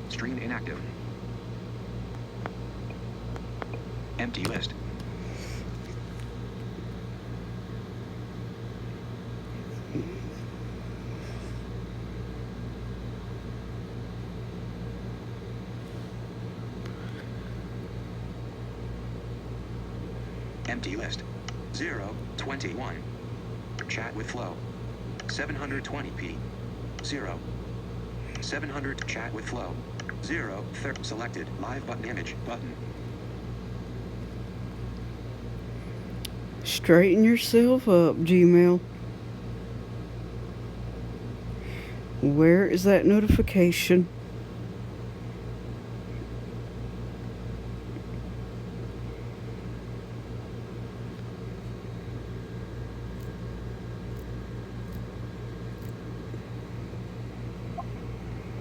Stream inactive. Empty list. Empty list. 021. Chat with Flow. 720p. 0. 700. Chat with Flow. 0. Selected. Live button image button. Straighten yourself up, Gmail. Where is that notification?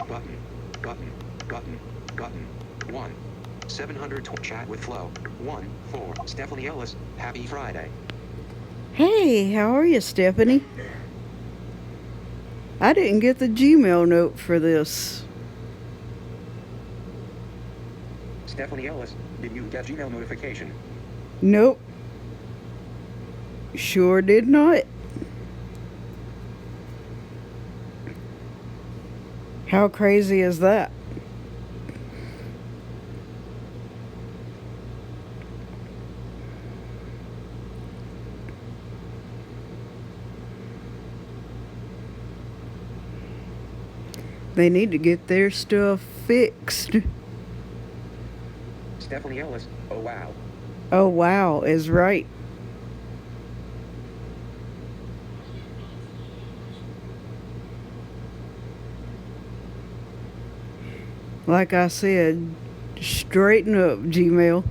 Button. Button. Button. Button. 1. 700. Chat with Flow. 1. 4. Stephanie Ellis. Happy Friday. Hey, how are you, Stephanie? I didn't get the Gmail note for this. Stephanie Ellis, did you get Gmail notification? Nope. Sure did not. How crazy is that? They need to get their stuff fixed. Stephanie Ellis, oh wow. Oh wow is right. Like I said, straighten up, Gmail.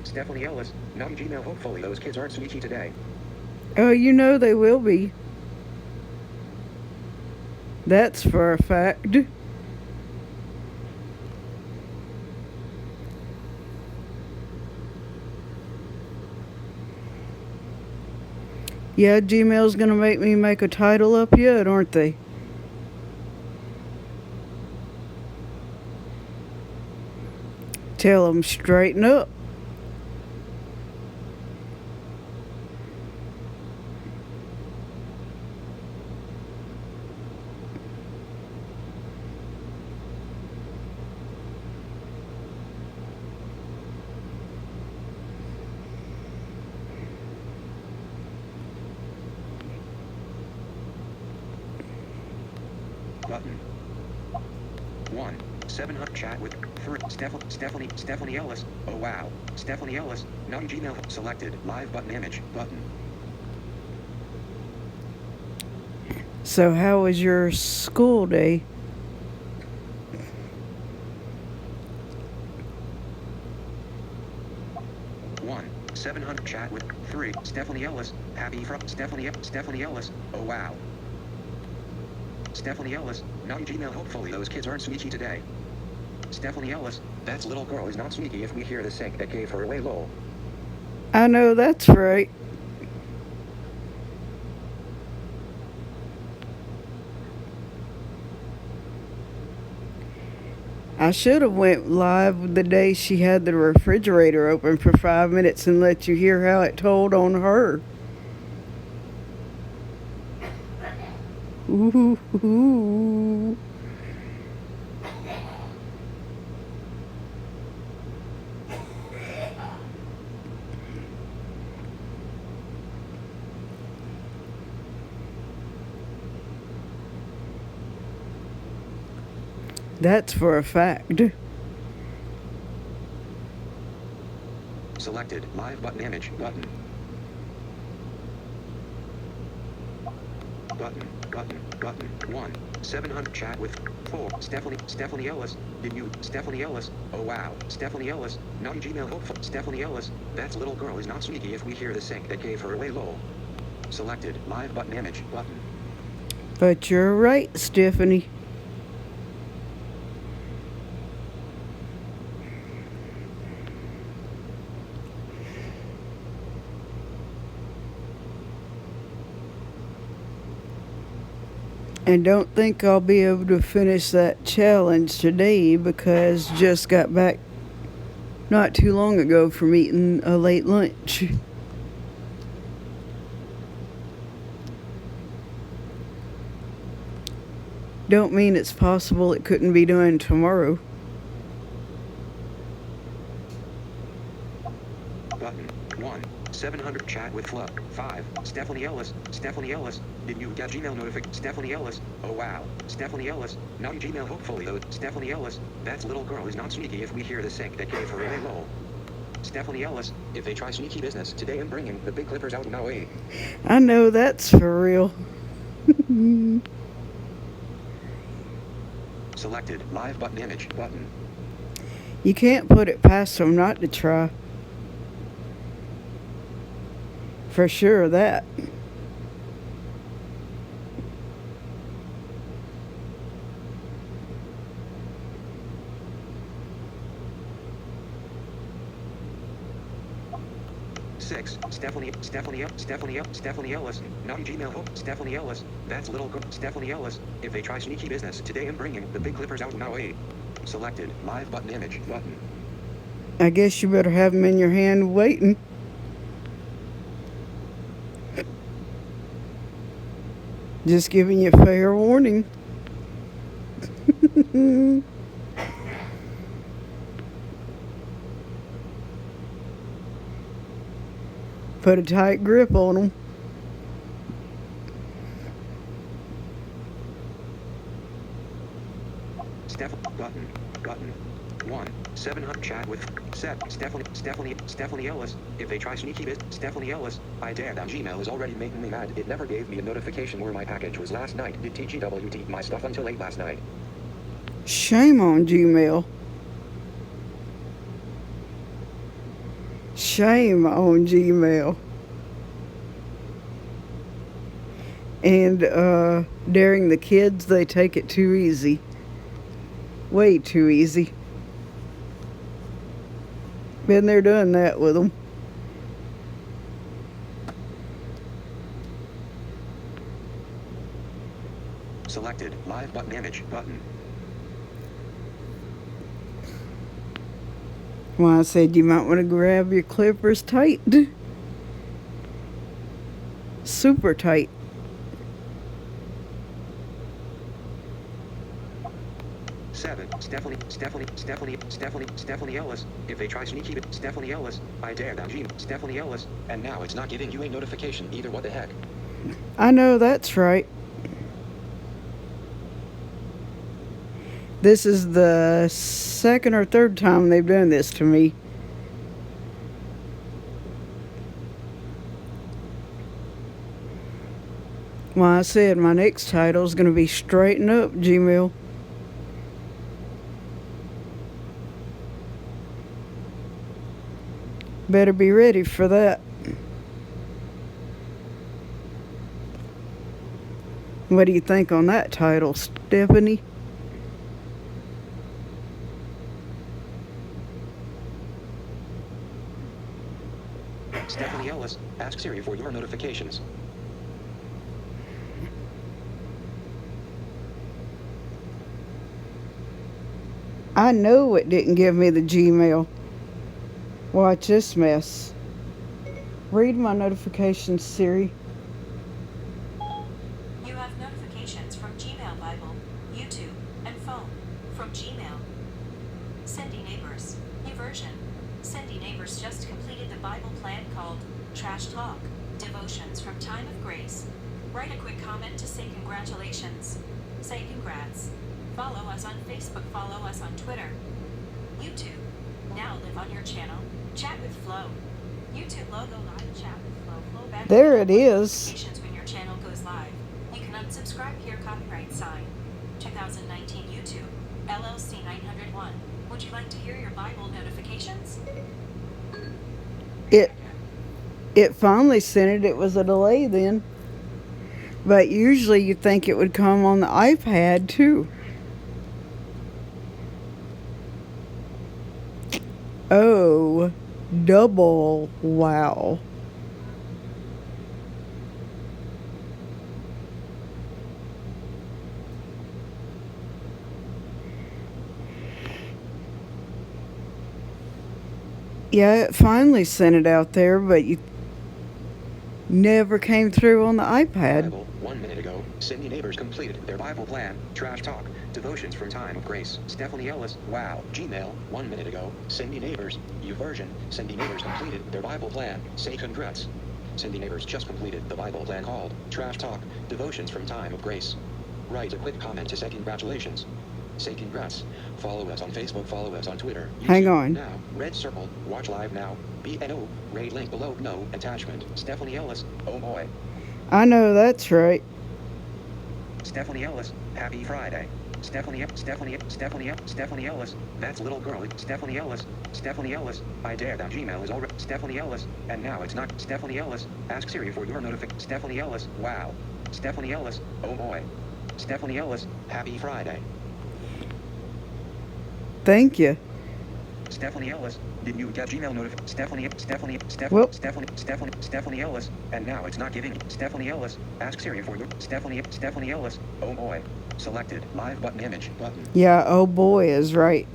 Stephanie Ellis, naughty Gmail. Hopefully those kids aren't sneaky today. Oh, you know they will be. That's for a fact. Yeah, Gmail's gonna make me make a title up yet, aren't they? Tell them straighten up. Button. 1. 700. Chat with 3. Stephanie Ellis, oh wow. Stephanie Ellis, naughty Gmail. Selected. Live button image button. So how was your school day? One. 700. Chat with 3. Stephanie Ellis, happy Stephanie Ellis, oh wow. Stephanie Ellis, naughty Gmail. Hopefully those kids aren't sneaky today. Stephanie Ellis, that little girl is not sneaky if we hear the sync that gave her away lol. I know that's right. I should have went live the day she had the refrigerator open for 5 minutes and let you hear how it told on her. Ooh. That's for a fact. Selected. Live button image button. Button. 1. 700. Chat with 4. Stephanie Ellis, did you Stephanie Ellis, oh wow. Stephanie Ellis, naughty Gmail. Hopeful Stephanie Ellis, that little girl is not sneaky if we hear the sync that gave her away lol. Selected. Live button image button. But you're right, Stephanie. And don't think I'll be able to finish that challenge today because just got back not too long ago from eating a late lunch. Don't mean it's possible it couldn't be done tomorrow. Button. 1. 700 chat with Flo. 5. Stephanie Ellis. Stephanie Ellis. Did you get Gmail notification? Stephanie Ellis. Oh wow. Stephanie Ellis. Naughty Gmail hopefully though. Stephanie Ellis. That little girl is not sneaky if we hear the sick that gave her a roll. Stephanie Ellis. If they try sneaky business today I'm bringing the big clippers out now eh? I know that's for real. Selected. Live button image. Button. You can't put it past them not to try. For sure of that. Six. Stephanie Ellis. Naughty Gmail hope. Stephanie Ellis. That's little girl. Stephanie Ellis. If they try sneaky business today I'm bringing the big clippers out now eh? Selected. Live button image. Button. I guess you better have them in your hand waiting. Just giving you fair warning. Put a tight grip on them. Button. Button. 1. 700 chat with Stephanie Ellis. If they try sneaky Stephanie Ellis. I dare them. Gmail is already making me mad. It never gave me a notification where my package was last night. Did TGWT my stuff until late last night. Shame on Gmail. Shame on Gmail. And daring the kids, they take it too easy. Way too easy. Been there doing that with them. Selected. Live button image. Button. Well, I said you might want to grab your clippers tight. Super tight. 7. Stephanie Ellis. If they try sneaky Stephanie Ellis. I dare them. Stephanie Ellis. And now it's not giving you a notification either. What the heck? I know that's right. This is the second or third time they've done this to me. Well, I said my next title is going to be Straighten Up, Gmail. Better be ready for that. What do you think on that title, Stephanie? Stephanie Ellis. Ask Siri for your notifications. I know it didn't give me the Gmail. Watch this mess. Read my notifications, Siri. You have notifications from Gmail Bible, YouTube, and phone. From Gmail. Cindy Neighbors. New version. Cindy Neighbors just completed the Bible plan called Trash Talk. Devotions from Time of Grace. Write a quick comment to say congratulations. Say congrats. Follow us on Facebook. Follow us on Twitter. YouTube. Now live on your channel. Chat with Flo. YouTube logo live chat with Flo. Flo back. There it is. Notifications when your channel goes live. You can unsubscribe here. Copyright sign. 2019 YouTube. LLC 901. Would you like to hear your Bible notifications? It finally sent it. It was a delay then. But usually you'd think it would come on the iPad too. Oh, double wow. Yeah, it finally sent it out there, but you never came through on the iPad. Bible, 1 minute ago, Cindy Neighbors completed their Bible plan, trash talk, devotions from time of grace. Stephanie Ellis, wow. Gmail, 1 minute ago, Cindy Neighbors, YouVersion, Cindy Neighbors completed their Bible plan, say congrats. Cindy Neighbors just completed the Bible plan called, trash talk, devotions from time of grace. Write a quick comment to say congratulations. Say congrats. Follow us on Facebook, follow us on Twitter. Hang YouTube on. Now, red circle, watch live now. BNO, rate link below, no attachment. Stephanie Ellis, oh boy. I know that's right. Stephanie Ellis, happy Friday. Stephanie Ellis, that's little girl. Stephanie Ellis, I dare that Gmail is already Stephanie Ellis, and now it's not Stephanie Ellis. Ask Siri for your notification. Stephanie Ellis, wow. Stephanie Ellis, oh boy. Stephanie Ellis, happy Friday. Thank you. Stephanie Ellis, did you get Gmail notification? Well- Stephanie Ellis, and now it's not giving. Stephanie Ellis, ask Siri for your Stephanie Ellis, oh boy. Selected, live button image button. Yeah, oh boy is right.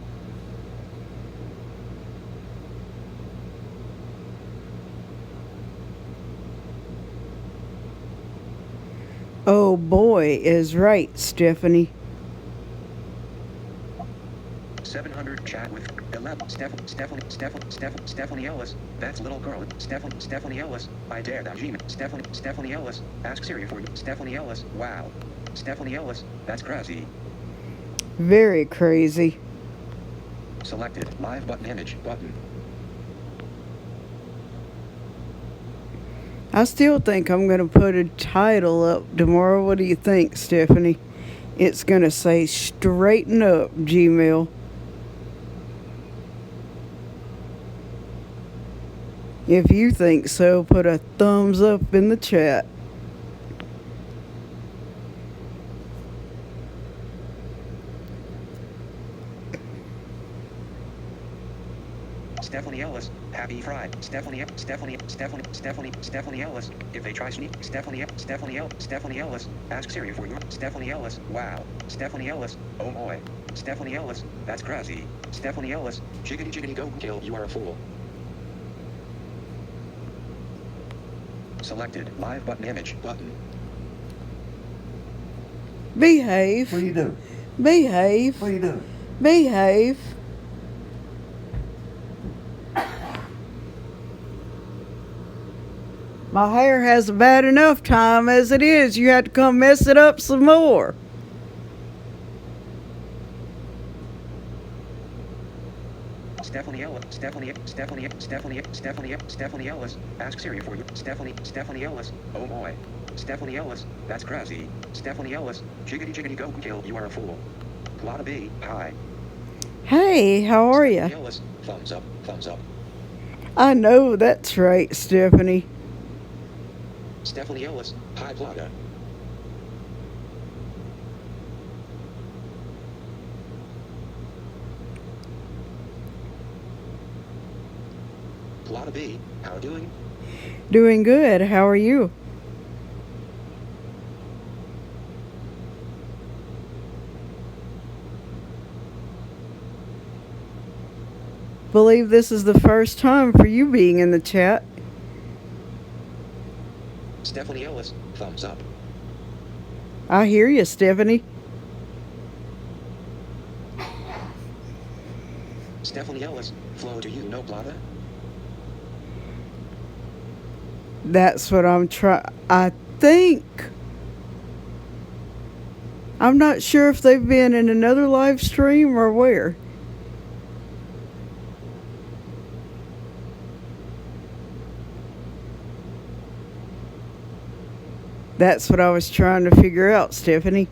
Oh boy is right, Stephanie. 700 chat with 11 Stephanie Ellis, that's little girl. Stephanie Ellis, I dare that Gmail. Stephanie Ellis, ask Siri for you. Stephanie Ellis, wow. Stephanie Ellis, that's crazy. Very crazy. Selected, live button image button. I still think I'm going to put a title up tomorrow. What do you think, Stephanie? It's going to say, straighten up, Gmail. If you think so, put a thumbs up in the chat. Stephanie Ellis, happy Friday. Stephanie Ellis, if they try sneak. Stephanie Ellis, ask Siri for your Stephanie Ellis, wow. Stephanie Ellis, oh boy. Stephanie Ellis, that's crazy. Stephanie Ellis, jiggity go kill, you are a fool. Selected, live button image button. Behave. What are you doing? Behave. What are you doing? Behave. My hair has a bad enough time as it is. You have to come mess it up some more. Stephanie Ellis, ask Siri for you. Stephanie Ellis, oh boy. Stephanie Ellis, that's crazy. Stephanie Ellis, jiggity go kill, you are a fool. Lotta B, hi. Hey, how are Stephanie you? Ellis, thumbs up, thumbs up. I know that's right, Stephanie. Stephanie Ellis, hi Plata. Plata B, how doing? Doing good. How are you? Believe this is the first time for you being in the chat. Stephanie Ellis, thumbs up. I hear you, Stephanie. Stephanie Ellis, flow do you know Plata? That's what I'm I think. I'm not sure if they've been in another live stream or where. That's what I was trying to figure out, Stephanie.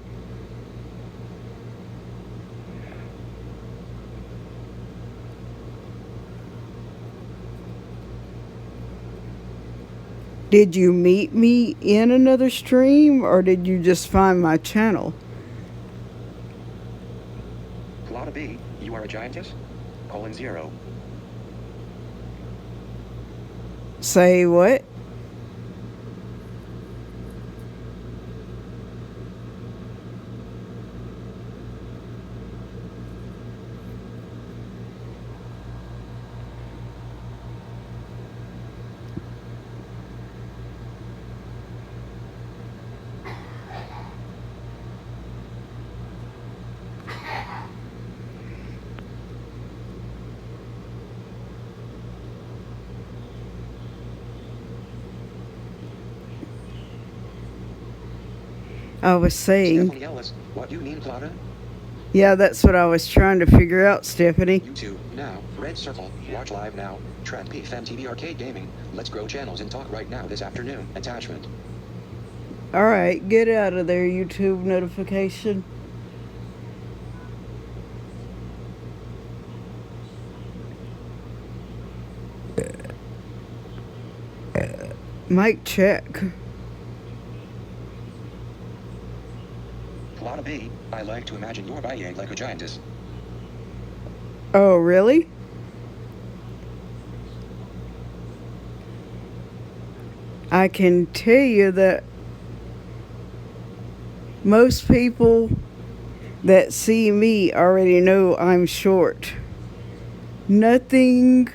Did you meet me in another stream or did you just find my channel? Plata B, you are a giantess? :0. Say what? I was saying. Stephanie Ellis, what you mean, Plata? Yeah, that's what I was trying to figure out, Stephanie. YouTube, now, red circle, watch live now, Trend PFM TV Arcade Gaming, let's grow channels and talk right now this afternoon, attachment. Alright, get out of there, YouTube notification. Mic check. Plata B, I like to imagine your body like a giantess. Oh, really? I can tell you that most people that see me already know I'm short. Nothing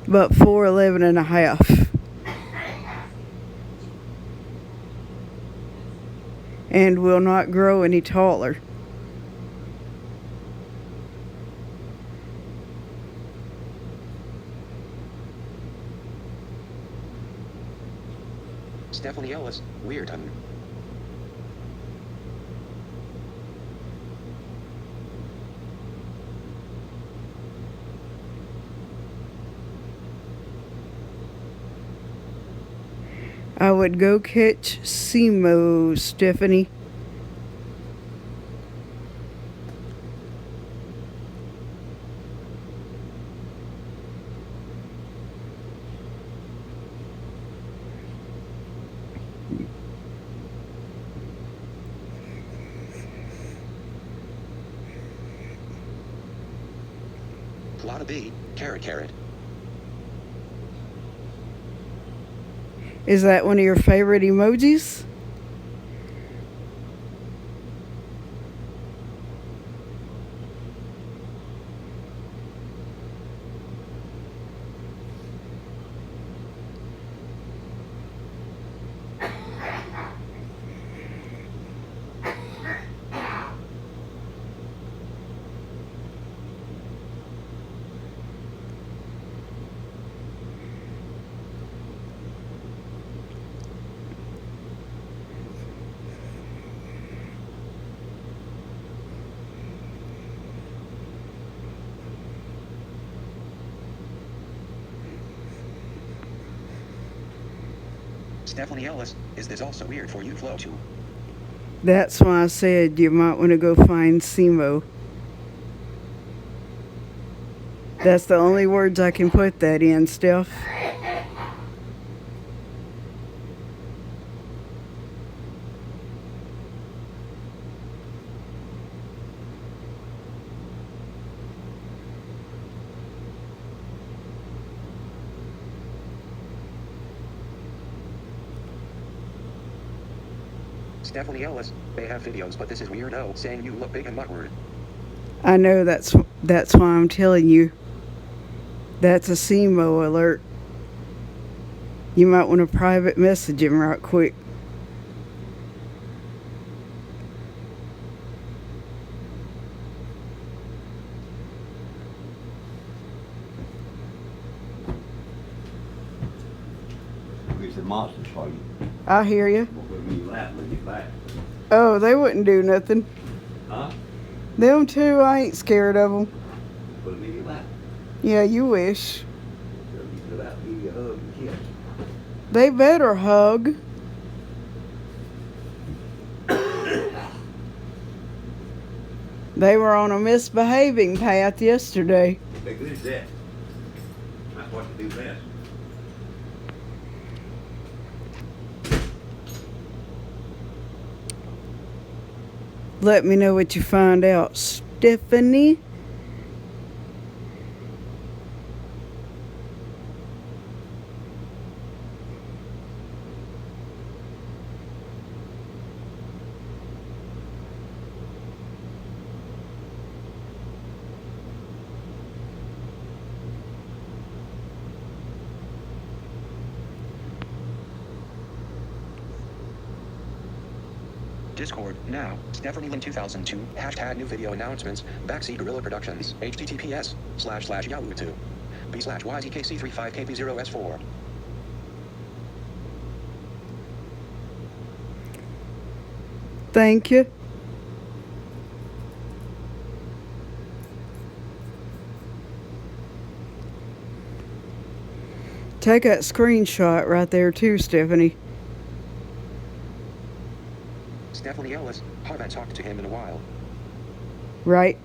but 4'11" and a half. And will not grow any taller. Stephanie Ellis, weird hun. I would go catch Simo, Stephanie. Plata B, carrot. Is that one of your favorite emojis? Stephanie Ellis, is this also weird for you, Flo, too? That's why I said you might want to go find Simo. That's the only words I can put that in, Steph. Stephanie Ellis, they have videos, but this is weirdo saying you look big and awkward. I know that's why I'm telling you. That's a Simo alert. You might want to private message him right quick. It's a monster for you. I hear you. When you laugh, when you back. Oh, they wouldn't do nothing. Huh? Them two, I ain't scared of them. Put me in your lap. Yeah, you wish. So you put out, give you a hug and kiss. They better hug. They were on a misbehaving path yesterday. They good as that. That's what they do best. Let me know what you find out, Stephanie. Discord, now, Stephanie Lynn 2002, hashtag new video announcements, Backseat Gorilla Productions, https://yahoo2, b/yzkc35kp0s4. Thank you. Take that screenshot right there too, Stephanie. Stephanie Ellis, haven't talked to him in a while. Right?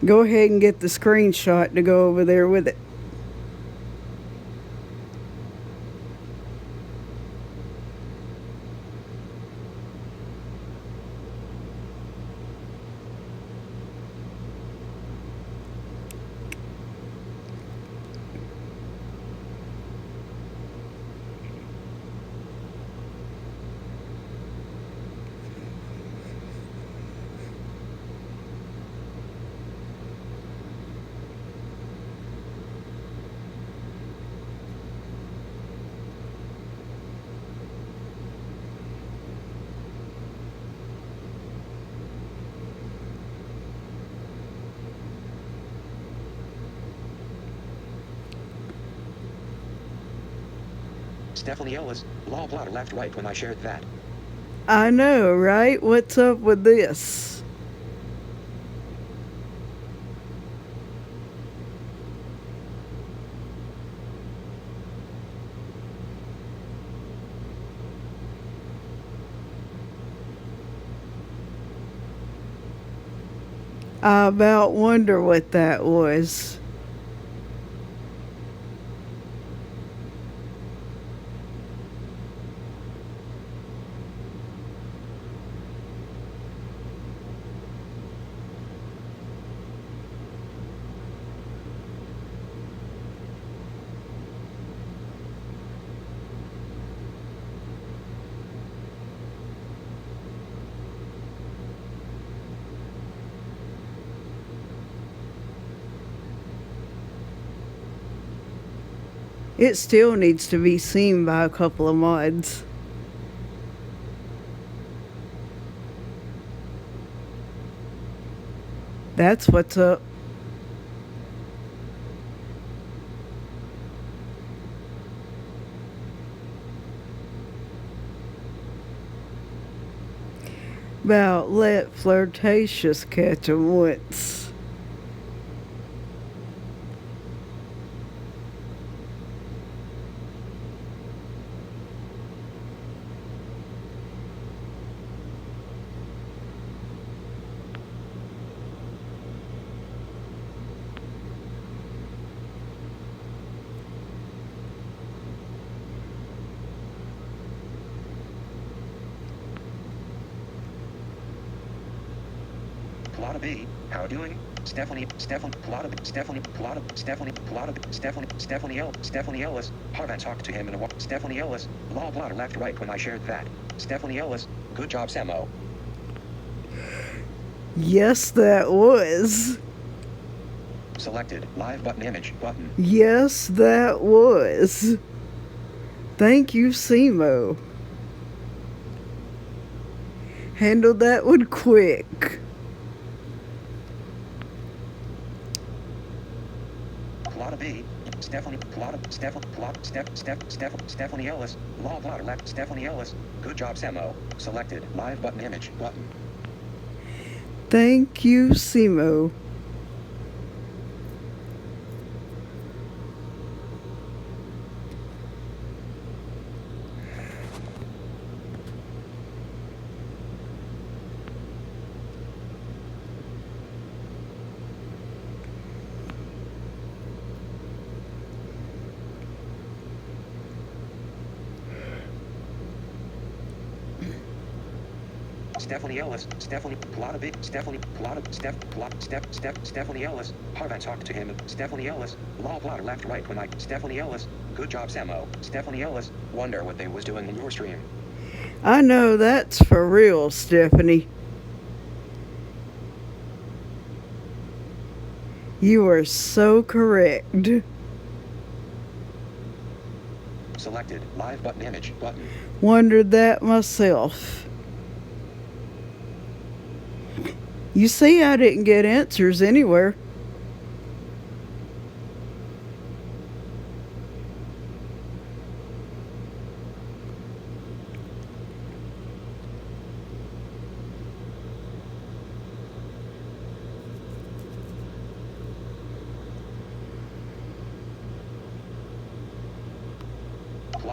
Go ahead and get the screenshot to go over there with it. Stephanie Ellis, law blotter left right when I shared that. I know, right? What's up with this? I about wonder what that was. It still needs to be seen by a couple of mods. That's what's up. About let flirtatious catch 'em once. Plot B, how doing? Stephanie Ellis, haven't talked to him in a while. Stephanie Ellis, law blotter left right when I shared that. Stephanie Ellis, good job, Samo. Yes, that was. Selected, live button image button. Yes, that was. Thank you, Simo. Handled that one quick. Plot B, Stephanie Ellis, law blotter left. Stephanie Ellis, good job, Samo. Selected, live button image button. Thank you, Simo. Stephanie Ellis, Stephanie Ellis, haven't talked to him. Stephanie Ellis, law blotter left right when I. Stephanie Ellis, good job, Samo. Stephanie Ellis, wonder what they was doing in your stream. I know that's for real, Stephanie. You are so correct. Selected, live button image button. Wondered that myself. You see, I didn't get answers anywhere.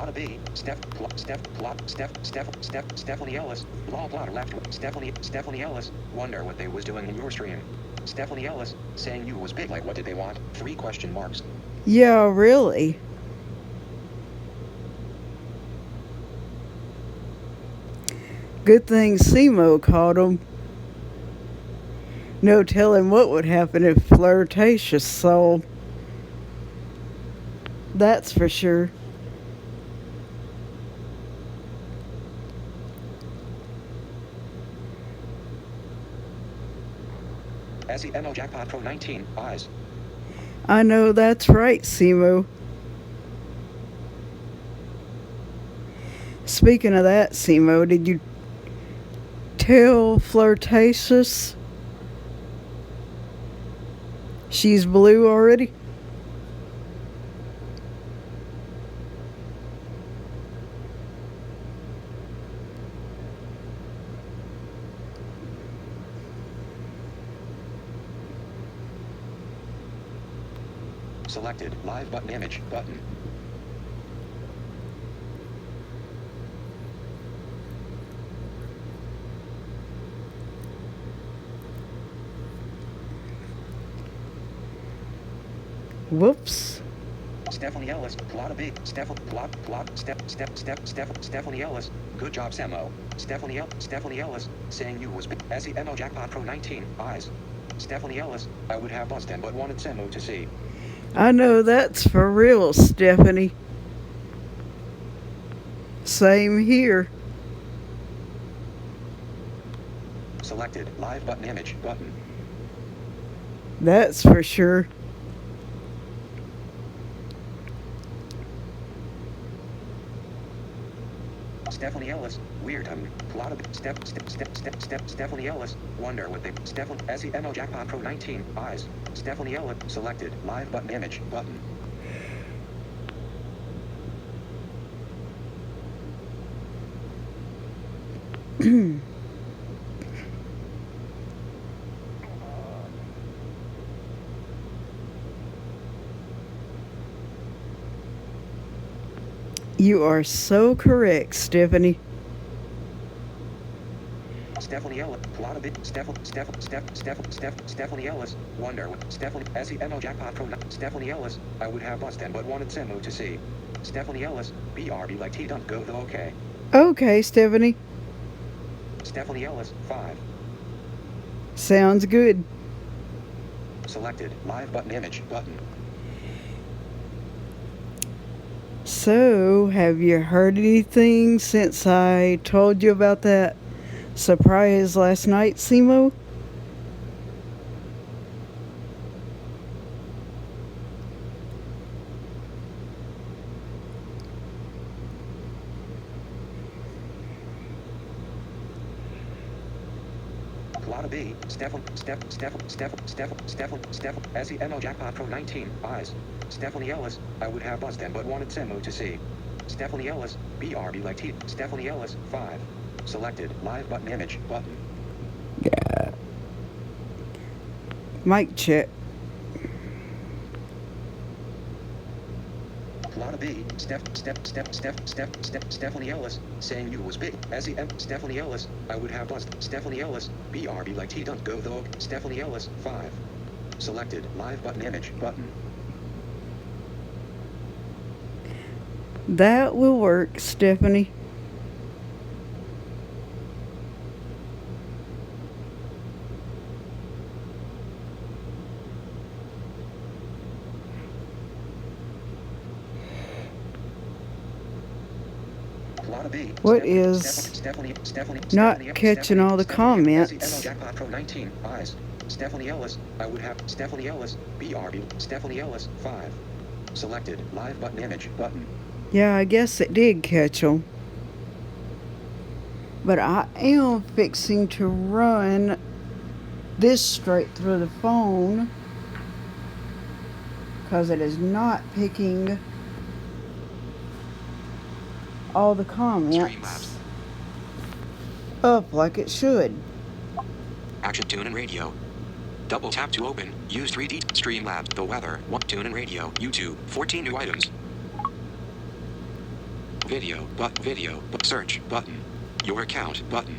Plot B, Stephanie Ellis, blah blah left, Stephanie Ellis, wonder what they was doing in your stream. Stephanie Ellis, saying you was big like what did they want? 3 question marks. Yeah, really. Good thing Simo caught him. No telling what would happen if Flirtatious saw. That's for sure. SEMO Jackpot Pro 19, eyes. I know that's right, Simo. Speaking of that, Simo, did you tell Flirtatious she's blue already? Selected, live button image, button. Whoops. Stephanie Ellis, plot a big, Stephanie Ellis, good job Semo. Stephanie Ellis, saying you was big. SEMO Jackpot Pro 19, eyes. Stephanie Ellis, I would have buzzed him but wanted Semo to see. I know that's for real, Stephanie. Same here. Selected, live button image, button. That's for sure. Stephanie Ellis, weird plot of Stephanie Ellis, wonder what they SEMO Jackpot Pro 19, eyes. Stephanie Ellis, selected, live button image, button. You are so correct, Stephanie. Stephanie Ellis, plot of it. Stephanie Ellis, wonder what SEMO Jackpot Pro. Stephanie Ellis, I would have buzzed him but wanted Semo to see. Stephanie Ellis, BRB like T don't go the okay. Okay, Stephanie. Stephanie Ellis, 5. Sounds good. Selected, live button image, button. So, have you heard anything since I told you about that surprise last night, Simo? Plot of B, SEMO Jackpot Pro 19, eyes. Stephanie Ellis, I would have buzzed him but wanted Semo to see. Stephanie Ellis, BRB like T. Stephanie Ellis, 5. Selected, live button image, button. Yeah. Mic check. Plot of B, Stephanie Ellis, saying you was big. Stephanie Ellis, I would have buzzed. Stephanie Ellis, BRB like T don't go though. Stephanie Ellis, 5. Selected, live button image, button. That will work, Stephanie. What is not catching all the comments? Jackpot Pro 19, eyes. Stephanie Ellis, I would have Stephanie Ellis, BRB, Stephanie Ellis, 5. Selected, live button image, button. Yeah, I guess it did catch 'em. But I am fixing to run this straight through the phone because it is not picking all the comments up like it should. Action Tune and Radio. Double tap to open. Use 3D Streamlabs. The weather. Tune and Radio. YouTube. 14 new items. video, search button. Your account button.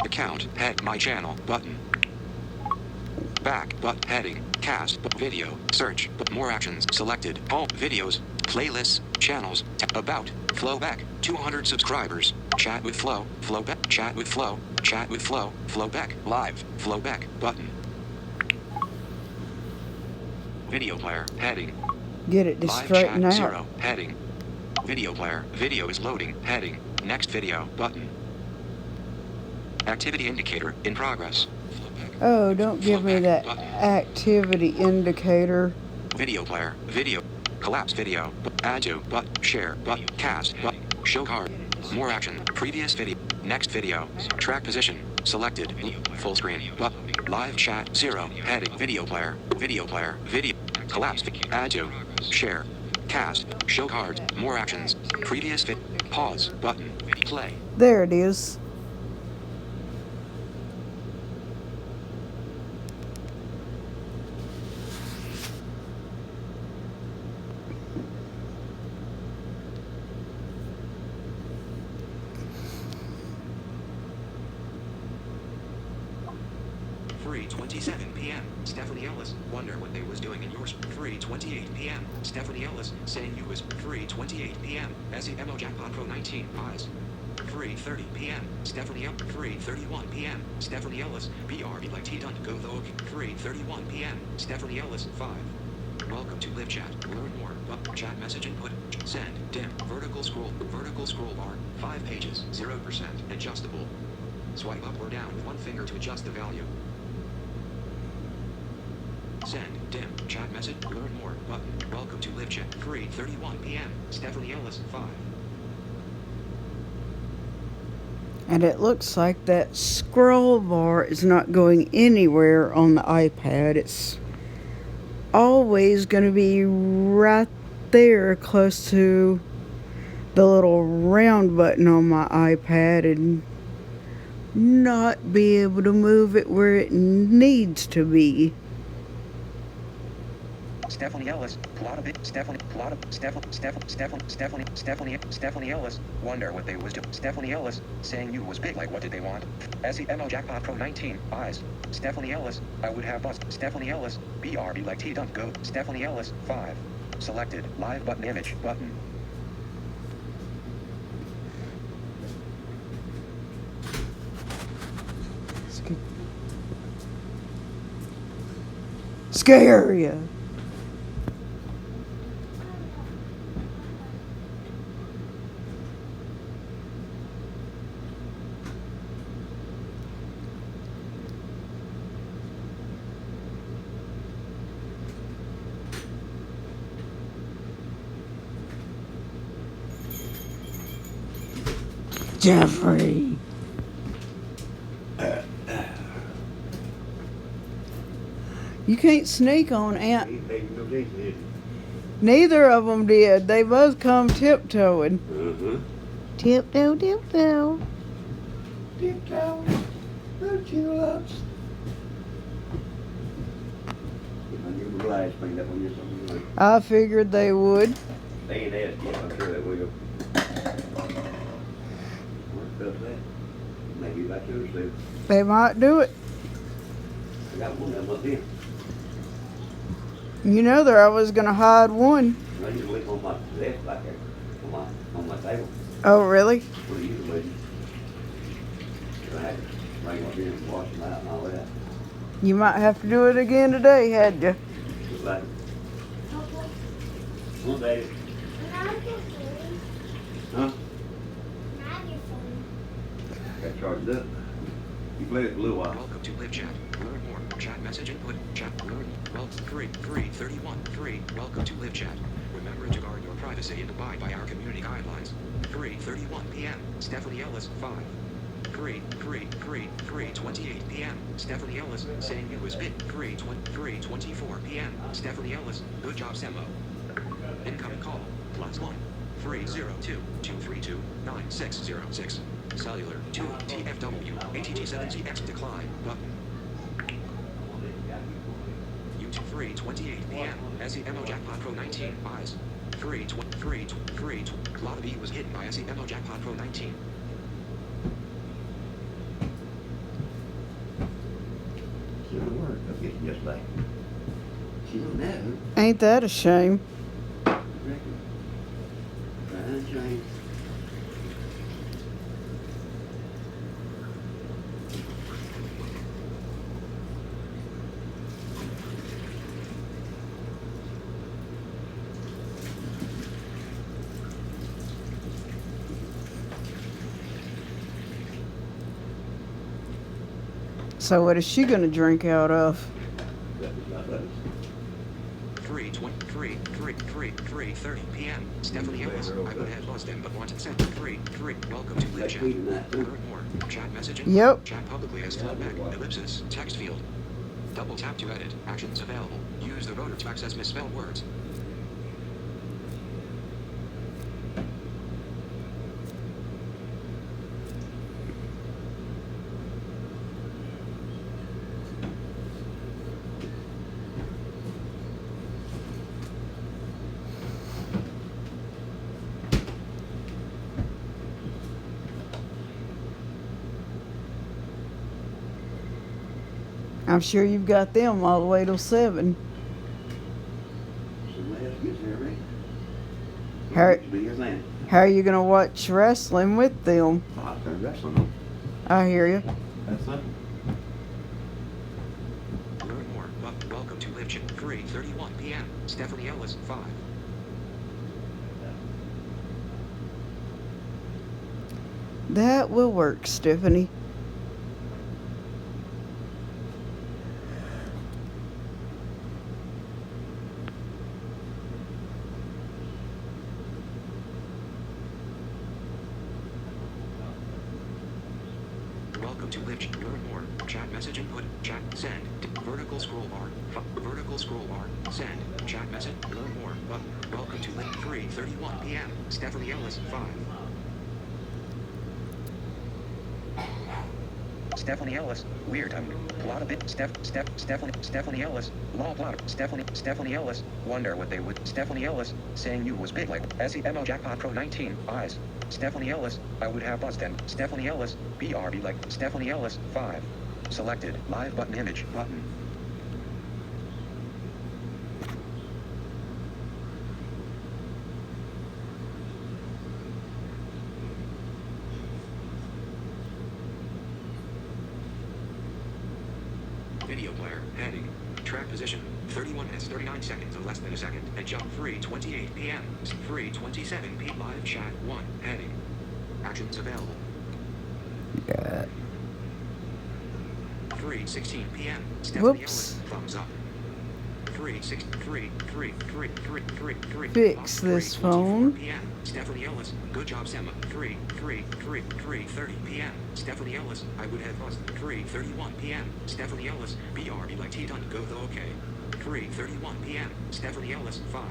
Account, head, my channel button. Back, heading, cast, video, search, more actions, selected, home, videos, playlists, channels, about, flowback, 200 subscribers, chat with Flow, flowback, chat with Flow, flowback, live, flowback, button. Video player, heading, Get it to live straighten chat, out. 0, heading. Video player, video is loading, heading, next video, button. Activity indicator, in progress. Oh, don't give me that Button. activity indicator. Video player, video, collapse video, add to, share, cast, show card, more action, previous video, next video, track position, selected, full screen, live chat, 0, heading, video player, video, collapse, add to, share, cast, show card, more actions, previous pause, button, play. There it is. Free 27 p.m. Stephanie Ellis, wonder what they was doing in yours. Free 28 p.m. Stephanie Ellis, saying you was free 28 p.m. SEMO Jackpot Pro 19 eyes. Free 30 p.m. Stephanie Ellis, free 31 p.m. Stephanie Ellis, BRB like T done go though. Free 31 p.m. Stephanie Ellis 5. Welcome to Live Chat. Learn more. Chat message input. Send. Dim. Vertical scroll bar. 5 pages. 0%. Adjustable. Swipe up or down with one finger to adjust the value. Send, dim, chat message, learn more, button, welcome to Live Chat, free 31 p.m., Stephanie Ellis, 5. And it looks like that scroll bar is not going anywhere on the iPad. It's always going to be right there close to the little round button on my iPad and not be able to move it where it needs to be. Stephanie Ellis, plot of it, Stephanie Ellis, wonder what they was doing. Stephanie Ellis, saying you was big like what did they want? SEMO Jackpot Pro 19, eyes. Stephanie Ellis, I would have bust. Stephanie Ellis, BRB like T don't go. Stephanie Ellis, 5. Selected, live button image, button. Scare ya. Jeffrey. You can't sneak on Aunt. He made no days, did Neither of them did. They both come tiptoeing. he? Tiptoe, tiptoe. Tiptoe, don't you loves? You realize bring that one, you're something like, I figured they would. they ain't asked yet, I'm sure they will. What about that? Maybe back to the sleep. They might do it. I got one of them up here. You know they're always going to hide one. I used to leave on my desk back there, on my table. Oh, really? What are you doing? I had to bring them up here and wash them out and all that. You might have to do it again today, had you? Just like, one day, huh? Got charged up. You played it for a little while. Welcome to Live Chat. Learn more. Chat message input. Chat learn. Well, 331. Welcome to Live Chat. Remember to guard your privacy and abide by our community guidelines. 3:31 p.m. Stephanie Ellis 5. 3:28 p.m. Stephanie Ellis saying you was bit. 3:24 p.m. Stephanie Ellis. Good job, Semo. Incoming call. +1 302-232-9606. Cellular 2 TFW ATG7CX decline button. YouTube 3:28 p.m. SEMO Jackpot Pro 19 eyes. Lotto B was hidden by SEMO Jackpot Pro 19. She don't work. I'll get you just back. She don't know. Ain't that a shame? Reckon. Fine, Jane. So what is she gonna drink out of? That was my buddies. 3:30 p.m. Stephanie Ellis. I would have lost them, but wanted sent 3. Welcome to live That chat. tweet and that too. Learn more. Chat messaging. Yep. Chat publicly as back. Ellipsis. Text field. Double tap to edit. Actions available. Use the rotor to access misspelled words. I'm sure you've got them all the way till 7. Somebody else gets here, right? Harry- Be here then. How are you gonna watch wrestling with them? Oh, they're wrestling them. I hear you. That's it. Learn more. Welcome to live chat. 3:31 p.m. Stephanie Ellis. 5. That will work, Stephanie. Welcome to live chat. Learn more. Chat message input. Chat send. Vertical scroll bar. Vertical scroll bar. Send. Chat message. Learn more. Welcome to live. 3:31 p.m. Stephanie Ellis. 5. Stephanie Ellis, weird. Lot of it. Stephanie Ellis, law plot. Stephanie Ellis, wonder what they would. Stephanie Ellis, saying you was big like SEMO Jackpot Pro 19, eyes. Stephanie Ellis, I would have buzzed them. Stephanie Ellis, BRB like Stephanie Ellis, 5. Selected, live button image, button. Video player, heading. Track position, 31 minutes 39 seconds or less than a second, and jump 3:28 p.m. 3:27 p. Live chat 1, heading. Actions available. Yeah. 3:16 p.m. Stephanie Whoops. Ellis, thumbs up. 3:63 Fix this phone. p.m. Stephanie Ellis, good job Sema. 3:30 p.m. Stephanie Ellis, I would have buzzed. 3:31 p.m. Stephanie Ellis, BRB like T done go the okay. 3:31 p.m. Stephanie Ellis, 5.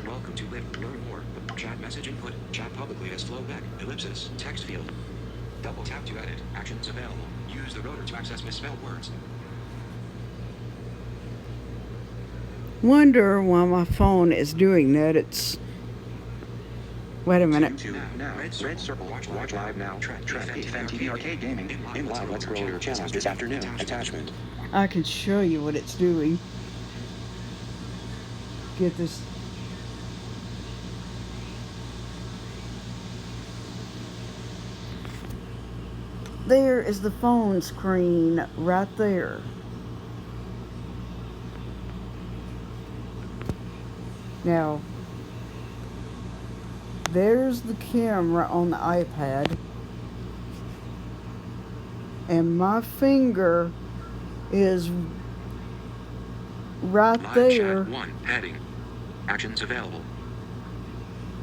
Welcome to live, learn more. Chat message input, chat publicly as flowback, ellipsis, text field. Double tap to edit, actions available. Use the rotor to access misspelled words. Wonder why my phone is doing that. It's. Wait a minute. Now, red circle, watch live now. Track FMTV Arcade Gaming. In live, let's grow your channels this afternoon. Attachment. I can show you what it's doing. Get this. There is the phone screen right there. Now, there's the camera on the iPad, and my finger is right Live there. chat 1, heading. Actions available.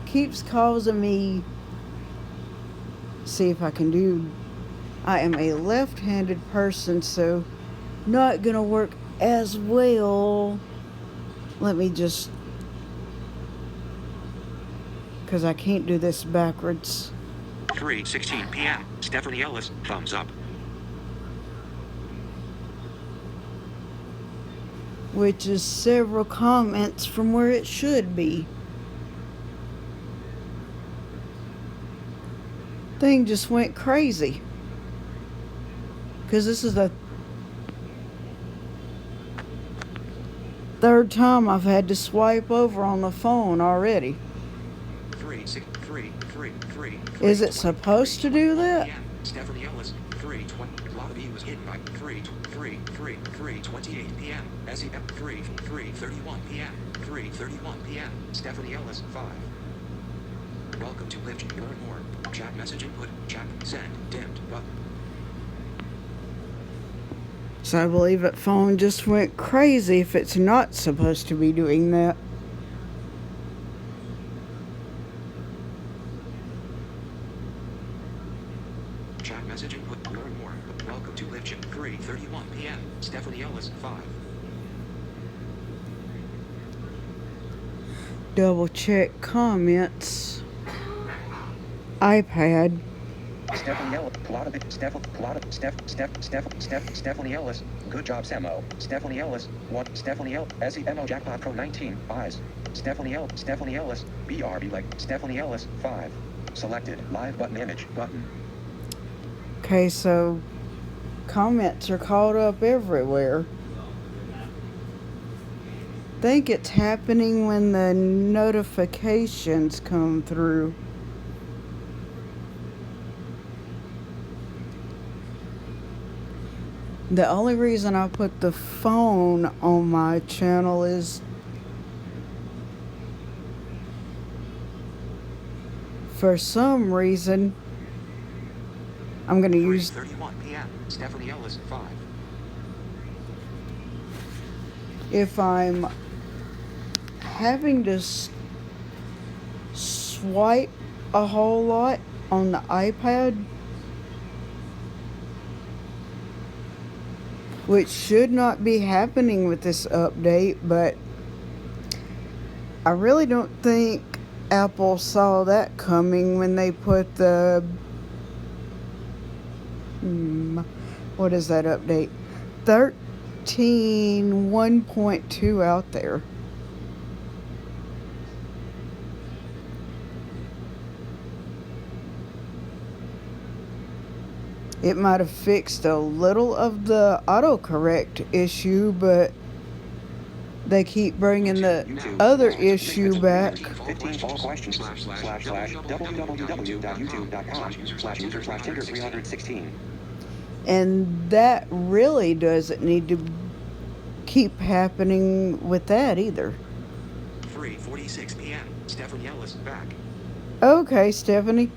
Keeps causing me. See if I can do. I am a left-handed person, so not gonna work as well. Let me just. Because I can't do this backwards. 3:16 p.m. Stephanie Ellis, thumbs up. Which is several comments from where it should be. thing just went crazy. Because this is the third time I've had to swipe over on the phone already. 3, 6, 3, 3, 3, 3. Is it supposed to do that? PM. Stephanie Ellis, 3:20. Lot of E was hit by 3:28 p.m. SEM 3:31 p.m. 3:31 p.m. Stephanie Ellis, 5. Welcome to Lift. Learn more. Chat message input. Chat send dimmed button. So I believe that phone just went crazy if it's not supposed to be doing that. Chat message input. Learn more. Welcome to Lift. 3:31 p.m. Stephanie Ellis, 5. Double check comments. iPad. Stephanie Ellis, Stephanie Ellis, good job Samo. Stephanie Ellis, 1, Stephanie Ellis, SEMO Jackpot Pro 19, eyes. Stephanie Ellis, BRB like, Stephanie Ellis, 5. Selected, live button image, button. Okay, so comments are caught up everywhere. Think it's happening when the notifications come through. The only reason I put the phone on my channel is for some reason I'm going to use 3:31 p.m. Stephanie Ellis, 5. if I'm having to swipe a whole lot on the iPad, which should not be happening with this update, but I really don't think Apple saw that coming when they put the what is that update? 13.1.2 out there. It might have fixed a little of the autocorrect issue, but they keep bringing the other issue back. 15 follow questions /www.youtube.com/user/Tinder316. And that really doesn't need to keep happening with that either. 3:46 p.m. Stephanie Ellis, back. Okay, Stephanie.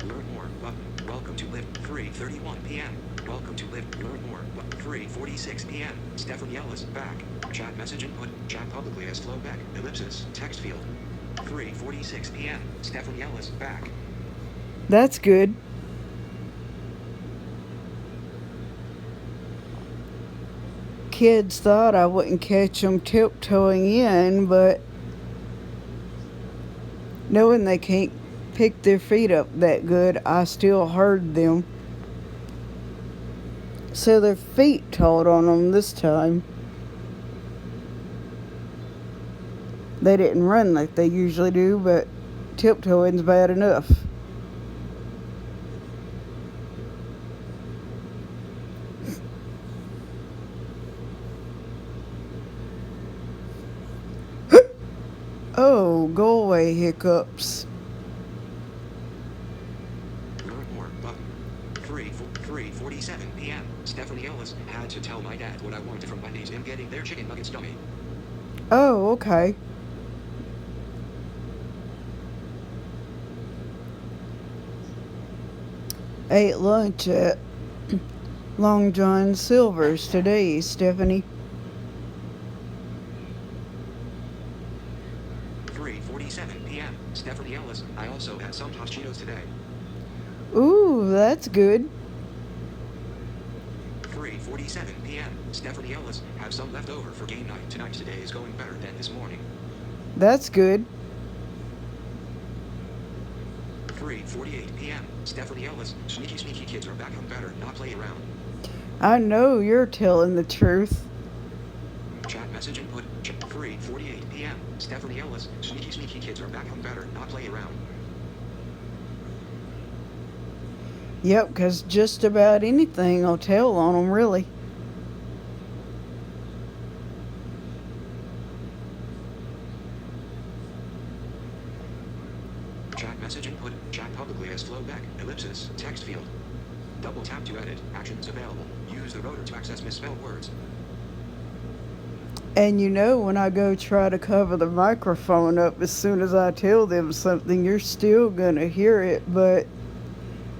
Learn more button. Welcome to Lift. 3:31 p.m. Welcome to Lift. Learn more button. 3:46 p.m. Stephanie Ellis, back. Chat message input. Chat publicly as flowback. Ellipsis. Text field. 3:46 p.m. Stephanie Ellis, back. That's good. Kids thought I wouldn't catch them tiptoeing in, but knowing they can't pick their feet up that good, I still heard them. So their feet told on them this time. They didn't run like they usually do, but tiptoeing's bad enough. Oh, go away, hiccups. Learn more button. 3:47 p.m. Stephanie Ellis had to tell my dad what I wanted from Wendy's in getting their chicken nuggets dummy. Oh, okay. Ate lunch at Long John Silver's today, Stephanie. 3:47 p.m. Stephanie Ellis, I also had some Tostitos today. Ooh, that's good. 3:47 p.m. Stephanie Ellis, have some left over for game night tonight. Today is going better than this morning. That's good. 3:48 p.m. Stephanie Ellis, sneaky kids are back on better, not play around. I know you're telling the truth. Chat message input. 3:48 p.m. Stephanie Ellis, sneaky kids are back on better, not play around. Yep, because just about anything will tell on them, really. Chat message input. Chat publicly as flowback. Ellipsis. Text field. Double tap to edit. Actions available. Use the rotor to access misspelled words. And you know, when I go try to cover the microphone up, as soon as I tell them something, you're still going to hear it, but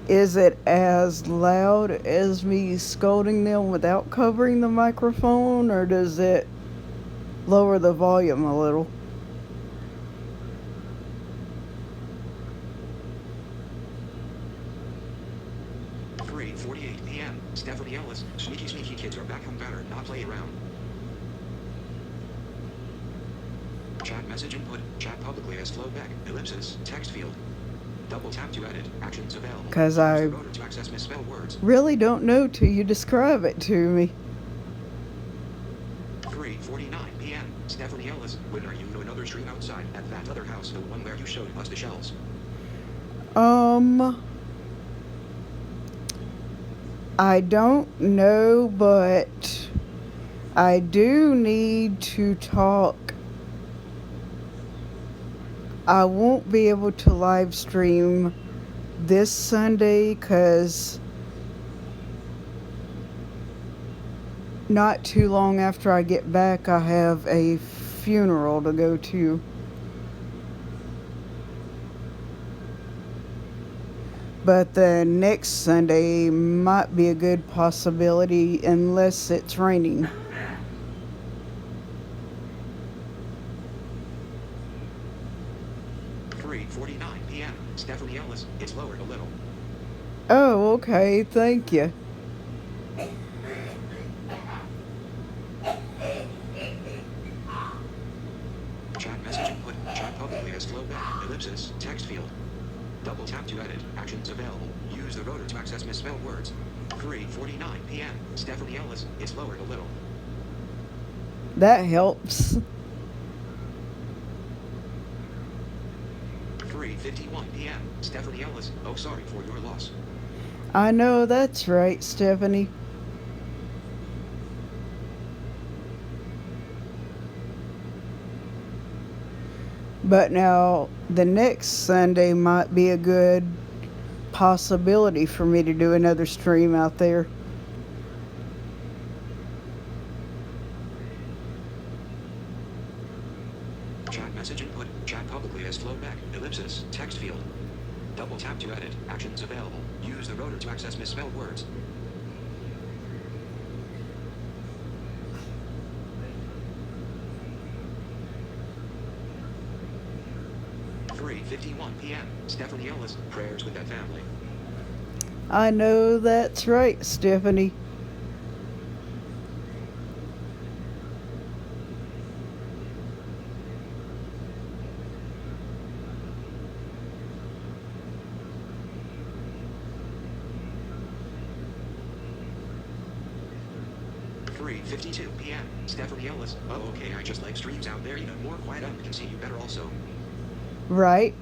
is it as loud as me scolding them without covering the microphone, or does it lower the volume a little? 3:48 p.m. Stephanie Ellis. Sneaky sneaky kids are back home better not play around. Chat message input. Chat publicly as flowback. Ellipsis. Text field. Double tap to edit. Actions available. 'Cause Use I the rotor to access misspelled words. Really don't know till you describe it to me. 3:49 p.m. Stephanie Ellis. When are you to another stream outside at that other house, the one where you showed us the shells? I don't know, but I do need to talk. I won't be able to live stream this Sunday because not too long after I get back, I have a funeral to go to. But the next Sunday might be a good possibility unless it's raining. p.m. Stephanie Ellis. It's lowered a little. Oh, okay. Thank you. Chat message input. Chat publicly as flowback. Ellipsis. Text field. Double tap to edit. Actions available. Use the rotor to access misspelled words. 3:49 p.m. Stephanie Ellis. It's lowered a little. That helps. 3:51 p.m. Stephanie Ellis. Oh, sorry for your loss. I know that's right, Stephanie. But now, the next Sunday might be a good possibility for me to do another stream out there. Chat message input. Chat publicly as flowback. Ellipsis. Text field. Double tap to edit. Actions available. Use the rotor to access misspelled words. .51 p.m. Stephanie Ellis. Prayers with that family. I know that's right, Stephanie. .52 p.m. Stephanie Ellis. Oh, okay, I just like streams out there even more quiet up. Can see you better also. Right.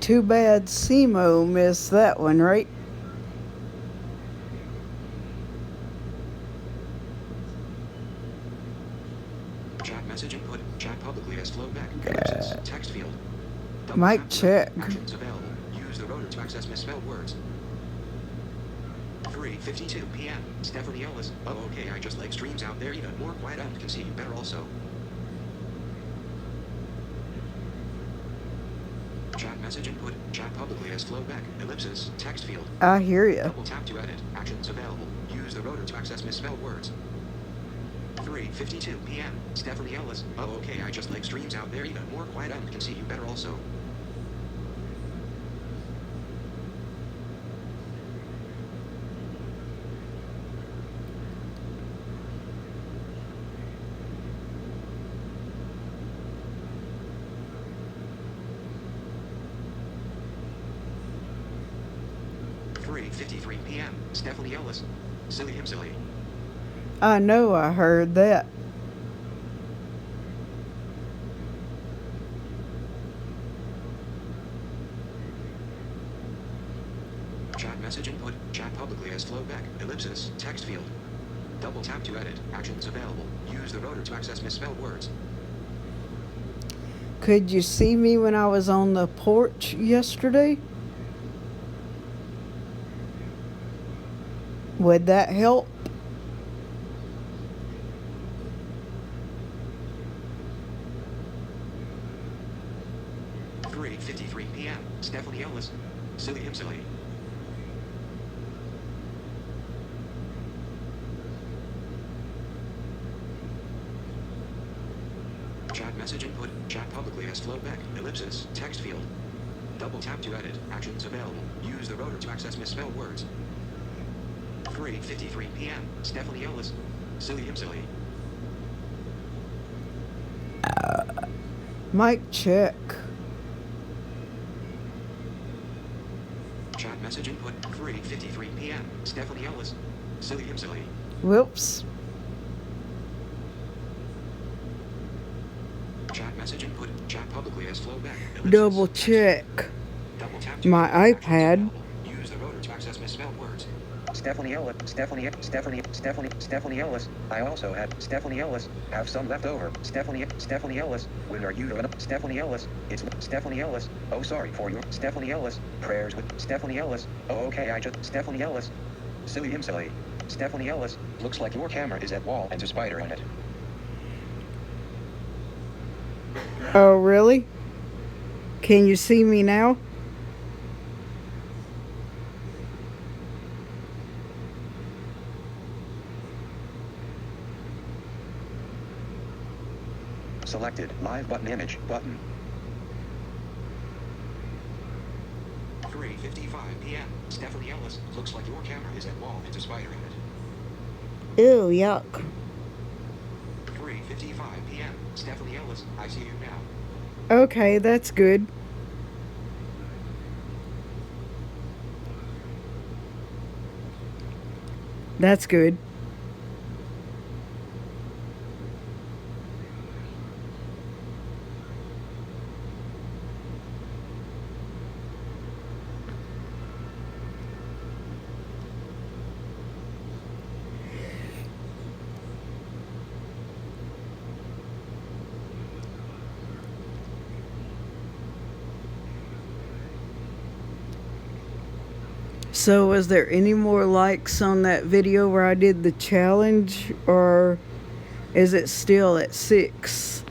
Too bad Simo missed that one, right? Chat message input. Chat publicly as flowback. Ellipsis. Text field. Double Mic tap to check. edit. Actions available. Use the rotor to access misspelled words. 3:52 p.m. Stephanie Ellis. Oh, okay, I just like streams out there even more quiet up. Can see you better also. Chat message input. Chat publicly as flowback. Ellipsis. Text field. I hear ya. Double tap to edit. Actions available. Use the rotor to access misspelled words. 3:52 p.m. Stephanie Ellis. Oh, okay, I just like streams out there even more quiet up. Can see you better also. .53 p.m. Stephanie Ellis. Silly him silly. I know I heard that. Chat message input. Chat publicly as flowback. Ellipsis. Text field. Double tap to edit. Actions available. Use the rotor to access misspelled words. Could you see me when I was on the porch yesterday? Would that help? Three 53 p.m. Stephanie Ellis. Silly him silly. Chat message input. Chat publicly as flowback. Ellipsis. Text field. Double tap to edit. Actions available. Use the rotor to access misspelled words. 3:53 p.m. Stephanie Ellis. Silly him silly. Mic check. Chat message input. 3:53 p.m. Stephanie Ellis. Silly him silly. Whoops. Chat message input. Chat publicly as flowback. Ellipsis. Double check. Double tap to My edit. Actions iPad. available. Use the rotor to access misspelled words. Stephanie Ellis. Stephanie Ellis. I also had Stephanie Ellis. Have some left over. Stephanie Ellis. When are you gonna? Stephanie Ellis. It's Stephanie Ellis. Oh, sorry for your Stephanie Ellis. Prayers with Stephanie Ellis. Oh, okay, I just Stephanie Ellis. Silly him silly. Stephanie Ellis. Looks like your camera is at wall and a spider on it. Oh, really? Can you see me now? Selected. Live button image. Button. 3:55 p.m. Stephanie Ellis. Looks like your camera is at wall and a spider in it. Ew, yuck. 3:55 p.m. Stephanie Ellis. I see you now. Okay, that's good. That's good. So, was there any more likes on that video where I did the challenge, or is it still at 6?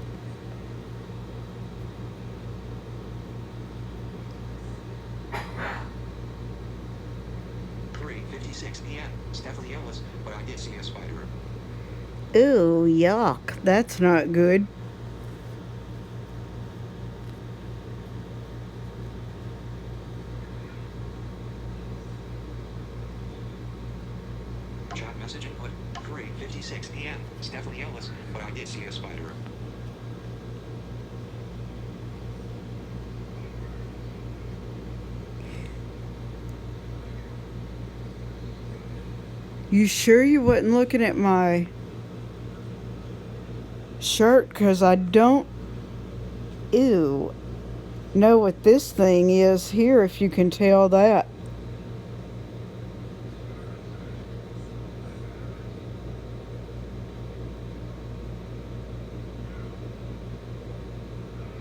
p.m. Stephanie Ellis, but I did see a spider. Ew, yuck. That's not good. Chat message input. 3:56 p.m. Stephanie Ellis, but I did see a spider. You sure you wasn't looking at my shirt? Because I don't know what this thing is here, if you can tell that.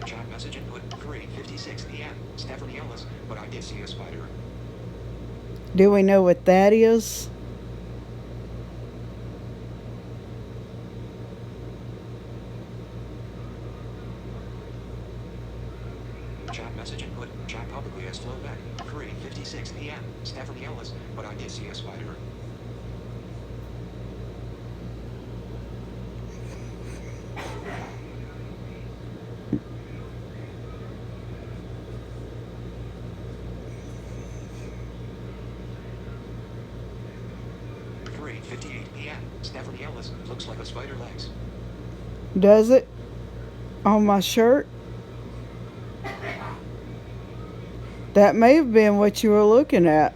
Chat message input. 3:56 p.m. Stephanie Ellis, but I did see a spider. Do we know what that is? Chat message input. Chat publicly as flowback. 3:56 p.m. Stephanie Ellis, but I did see a spider. p.m. Stephanie Ellis. Looks like a spider legs. Does it? On my shirt? That may have been what you were looking at.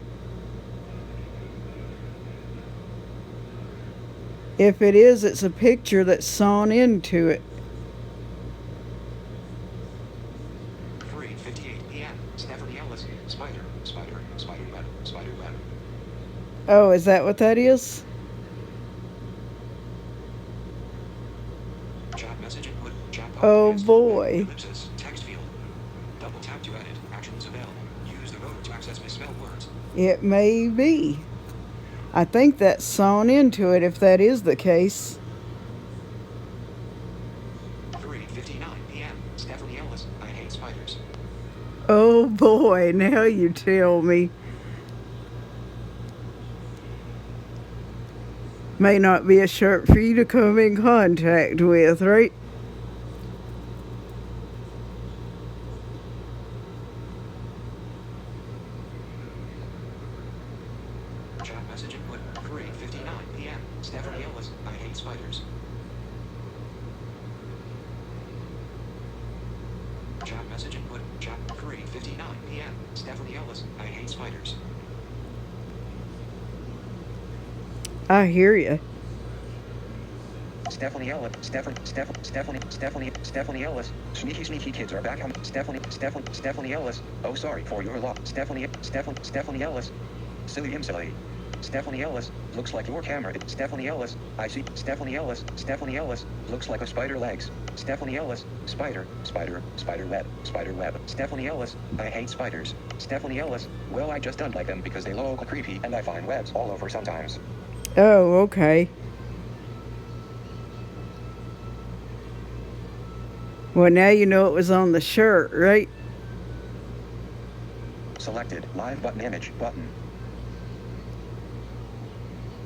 If it is, it's a picture that's sewn into it. 3:58 p.m. Stephanie Ellis. Spider. spider, spider web, spider web. Oh, is that what that is? Chat message input, chat Oh pop, boy. ellipsis, text field. Double tap to edit, actions available. Use the rotor to access misspelled words. It may be. I think that's sewn into it if that is the case. 3:59 p.m. Stephanie Ellis, I hate spiders. Oh boy, now you tell me. May not be a shirt for you to come in contact with, right? Chat message input, 3:59 p.m. Stephanie Ellis, I hate spiders. Chat message input, chat, 3:59 p.m. Stephanie Ellis, I hate spiders. I hear you. Stephanie Ellis, Stephanie Ellis. Sneaky kids are back. Stephanie Ellis. Oh, sorry for your loss. Stephanie Ellis. Silly. Stephanie Ellis, looks like your camera. Stephanie Ellis, I see. Stephanie Ellis, looks like a spider legs. Stephanie Ellis, spider web. Stephanie Ellis, I hate spiders. Stephanie Ellis, well, I just don't like them because they look creepy and I find webs all over sometimes. Oh, okay. Well, now you know it was on the shirt, right? Selected, live button image, button.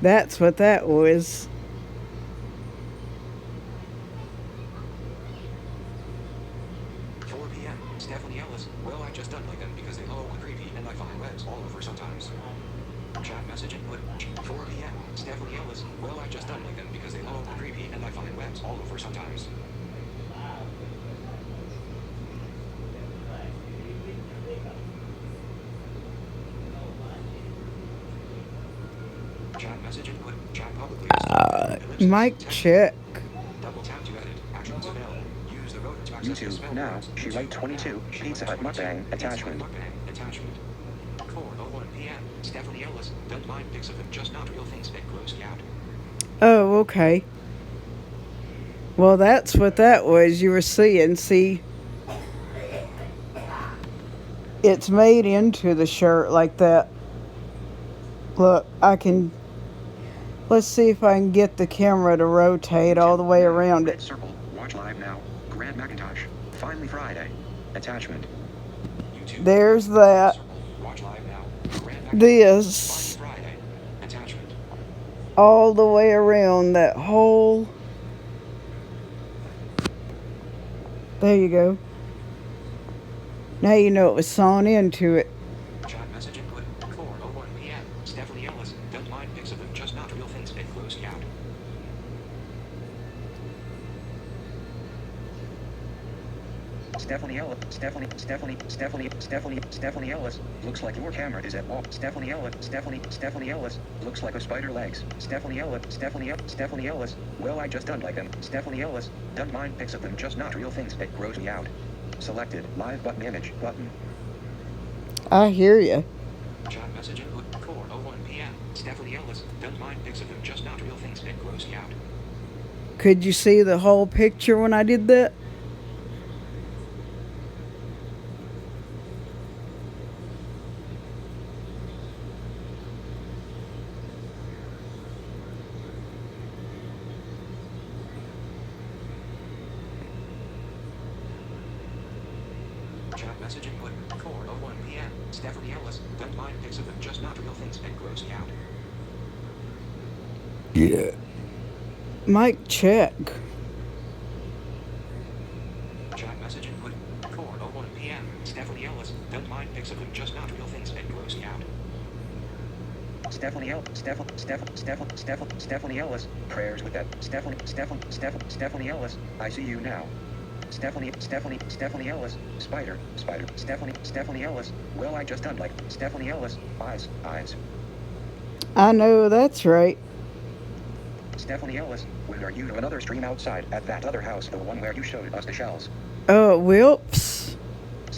That's what that was. PM. Stephanie Ellis. Well, I just don't like them because they look creepy and I find webs all over sometimes. Chat message input. 4 p.m. Stephanie Ellis. Well, I just don't like them because they look creepy and I find webs all over sometimes. Chat message input. Chat publicly. Mic check. Double tap to edit. Actions available. Use the rotor to access YouTube now. She Write 22. Pizza Hut mukbang attachment. 4:01 p.m. Stephanie Ellis. Don't mind pics of them, just not real things that gross you out. Oh, okay. Well, that's what that was you were seeing. See, it's made into the shirt like that. Look, let's see if I can get the camera to rotate all the way around Red it. circle. Watch live now. Grant McIntosh. Finally Friday. Attachment. YouTube. There's that. Circle. Watch live now. Grant McIntosh. This. Finally Friday. Attachment. All the way around that whole. There you go. Now you know it was sewn into it. Chat message input. 4:01 p.m. Stephanie Ellis. Don't mind pics of them, just not real things that gross you out. Stephanie Ellis. Stephanie Ellis. Looks like your camera is at wall. Stephanie Ellis. Looks like a spider legs. Stephanie Ellis. Well, I just don't like them. Stephanie Ellis. Don't mind pics of them, just not real things that gross me out. Selected. Live button image. Button. I hear you. Chat message input. 4:01 p.m. Stephanie Ellis. Don't mind pics of them, just not real things that gross you out. Could you see the whole picture when I did that? Chat message input. 4:01 p.m. Stephanie Ellis. Don't mind pics of them, just not real things that gross you out. Yeah. Mic check. Chat message input. 4:01 p.m. Stephanie Ellis. Don't mind pics of them, just not real things that gross you out. Stephanie Ellis. Prayers with that. Stephanie Ellis. I see you now. Stephanie Ellis. Spider. Stephanie Ellis. Well, I just don't like Stephanie Ellis. Eyes. I know that's right. Stephanie Ellis. When are you to another stream outside at that other house, the one where you showed us the shells? Oh, whoops.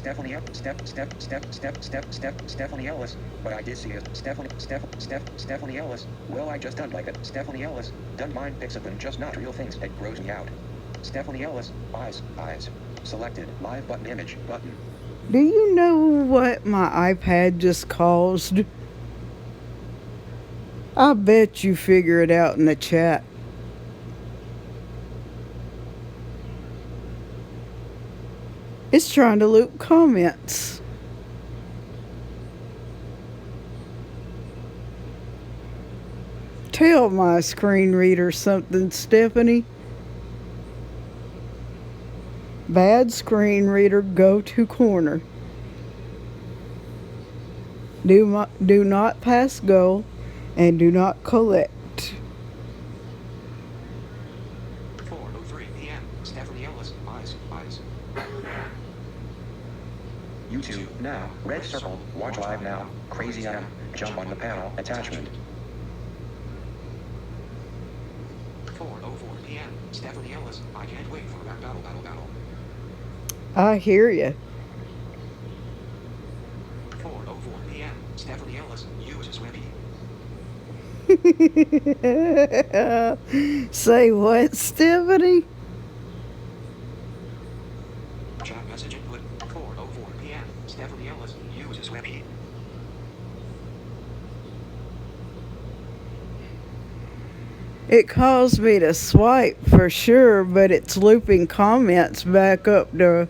Stephanie Ellis. But I did see it. Stephanie Ellis. Well, I just don't like it. Stephanie Ellis. Done mind pics of them, just not real things. It grows me out. Stephanie Ellis. Eyes. Selected. Live button image. Button. Do you know what my iPad just caused? I bet you figure it out in the chat. It's trying to loop comments. Tell my screen reader something, Stephanie. Bad screen reader, go to corner. Do not pass go and do not collect. 4:03 p.m. Stephanie Ellis. Eyes. YouTube now. Red circle. Watch live now. Crazy M. Jump on the panel. Attachment. 4:04 p.m. Stephanie Ellis. I can't wait for that battle. I hear ya. 4:04 p.m. Stephanie Ellis. Uses Webby. Say what, Stephanie? Chat message input. 4:04 p.m. Stephanie Ellis. Uses Webby. It caused me to swipe for sure, but it's looping comments back up to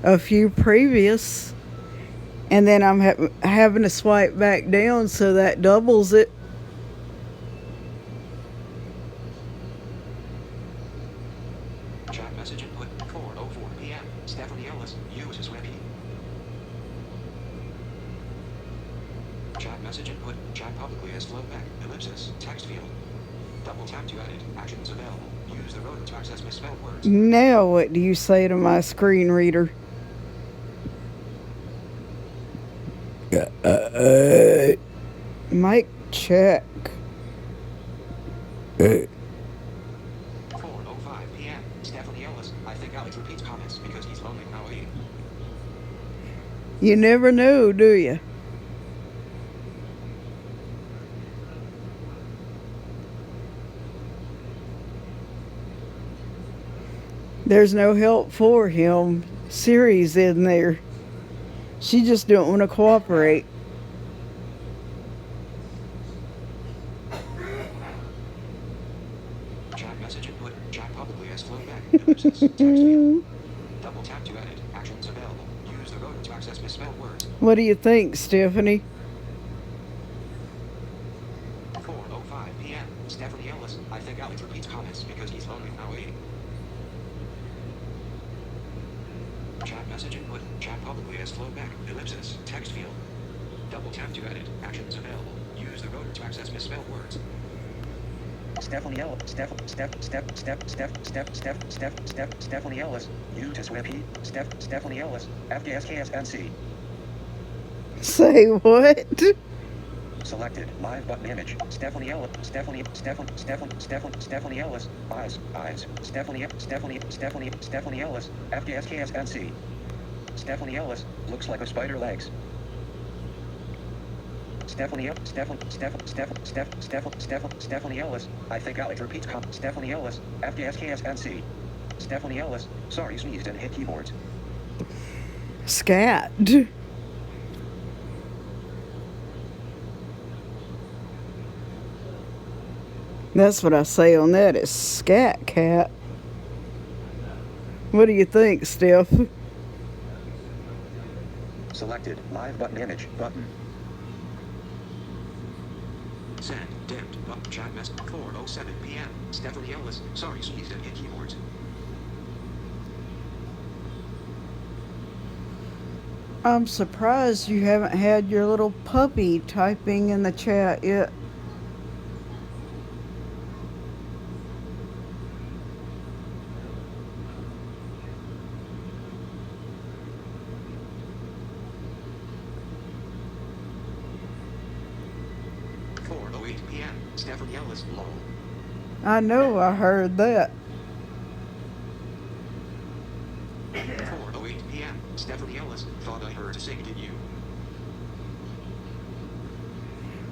a few previous. And then I'm having to swipe back down, so that doubles it. Chat message input. 4:04 p.m. Stephanie Ellis. Uses Webby. Chat message input. Chat publicly as flowback. Ellipsis. Text field. Double tap to edit. Actions available. Use the rotor to access misspelled words. Now what do you say to my screen reader? Mic check. 4:05 p.m. Stephanie Ellis. I think Alex repeats comments because he's lonely now. You never know, do you? There's no help for him. Siri's in there. She just don't want to cooperate. Chat message input. Chat publicly as flowback. Ellipsis. Text field. Double tap to edit. Actions available. Use the rotor to access misspelled words. What do you think, Stephanie? 4:05 p.m. Stephanie Ellis. I think Alex repeats comments because he's lonely now. Chat message input. Chat publicly as flowback. Ellipsis. Text field. Double tap to edit. Actions available. Use the rotor to access misspelled words. Stephanie Ellis. Stephanie Ellis. Uses Webby. Stephanie Ellis. FDSKSNC. Say what? Selected. Live button image. Stephanie Ellis. Stephanie Ellis. Eyes. Stephanie Ellis. FDSKSNC. Stephanie Ellis. Looks like a spider legs. Stephanie Ellis. I think Alex repeats Stephanie Ellis. FDSKSNC. Stephanie Ellis. Sorry, sneezed and hit keyboards. Scat. That's what I say on that, is scat cat. What do you think, Steph? Selected. Live button image. Button. Send. Dimmed. Up. Chat mess. 4:07 p.m. Stephanie Ellis. Sorry, sneezed and hit keyboards. I'm surprised you haven't had your little puppy typing in the chat yet. Stephanie Ellis. Lol. I know, I heard that. 4:08 p.m. Stephanie Ellis, thought I heard a sing, did you?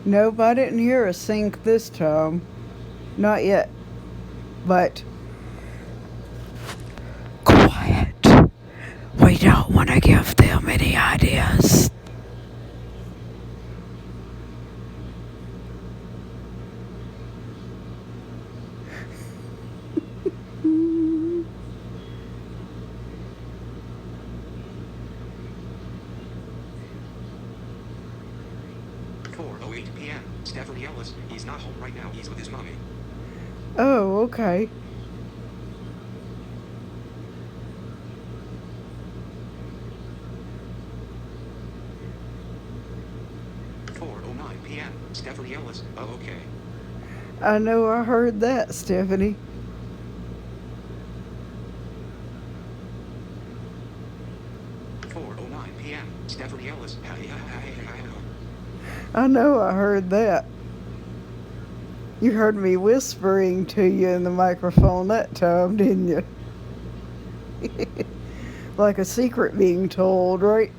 Nope, I didn't hear a sink this time. Not yet. But quiet. We don't want to give them any ideas. p.m. Stephanie Ellis, he's not home right now, he's with his mommy. Oh, okay. p.m. Stephanie Ellis, oh okay. I know I heard that, Stephanie. p.m. Stephanie Ellis, I know I heard that. You heard me whispering to you in the microphone that time, didn't you? Like a secret being told, right?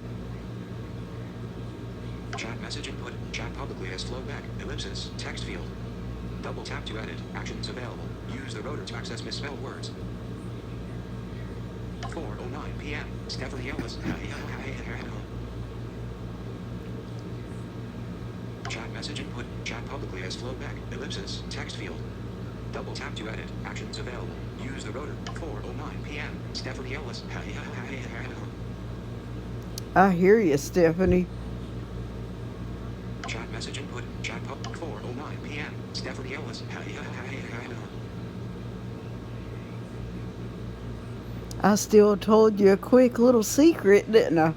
Chat message input, chat publicly as flowback, ellipsis, text field. Double tap to edit, actions available. Use the rotor to access misspelled words. 4:09 p.m. Stephanie Ellis. Chat message input, chat publicly as flowback, ellipsis, text field. Double tap to edit, actions available. Use the rotor. 4:09 p.m. Stephanie Ellis. I hear you, Stephanie. Chat message input, chat pub. 4:09 p.m. Stephanie Ellis. I still told you a quick little secret, didn't I?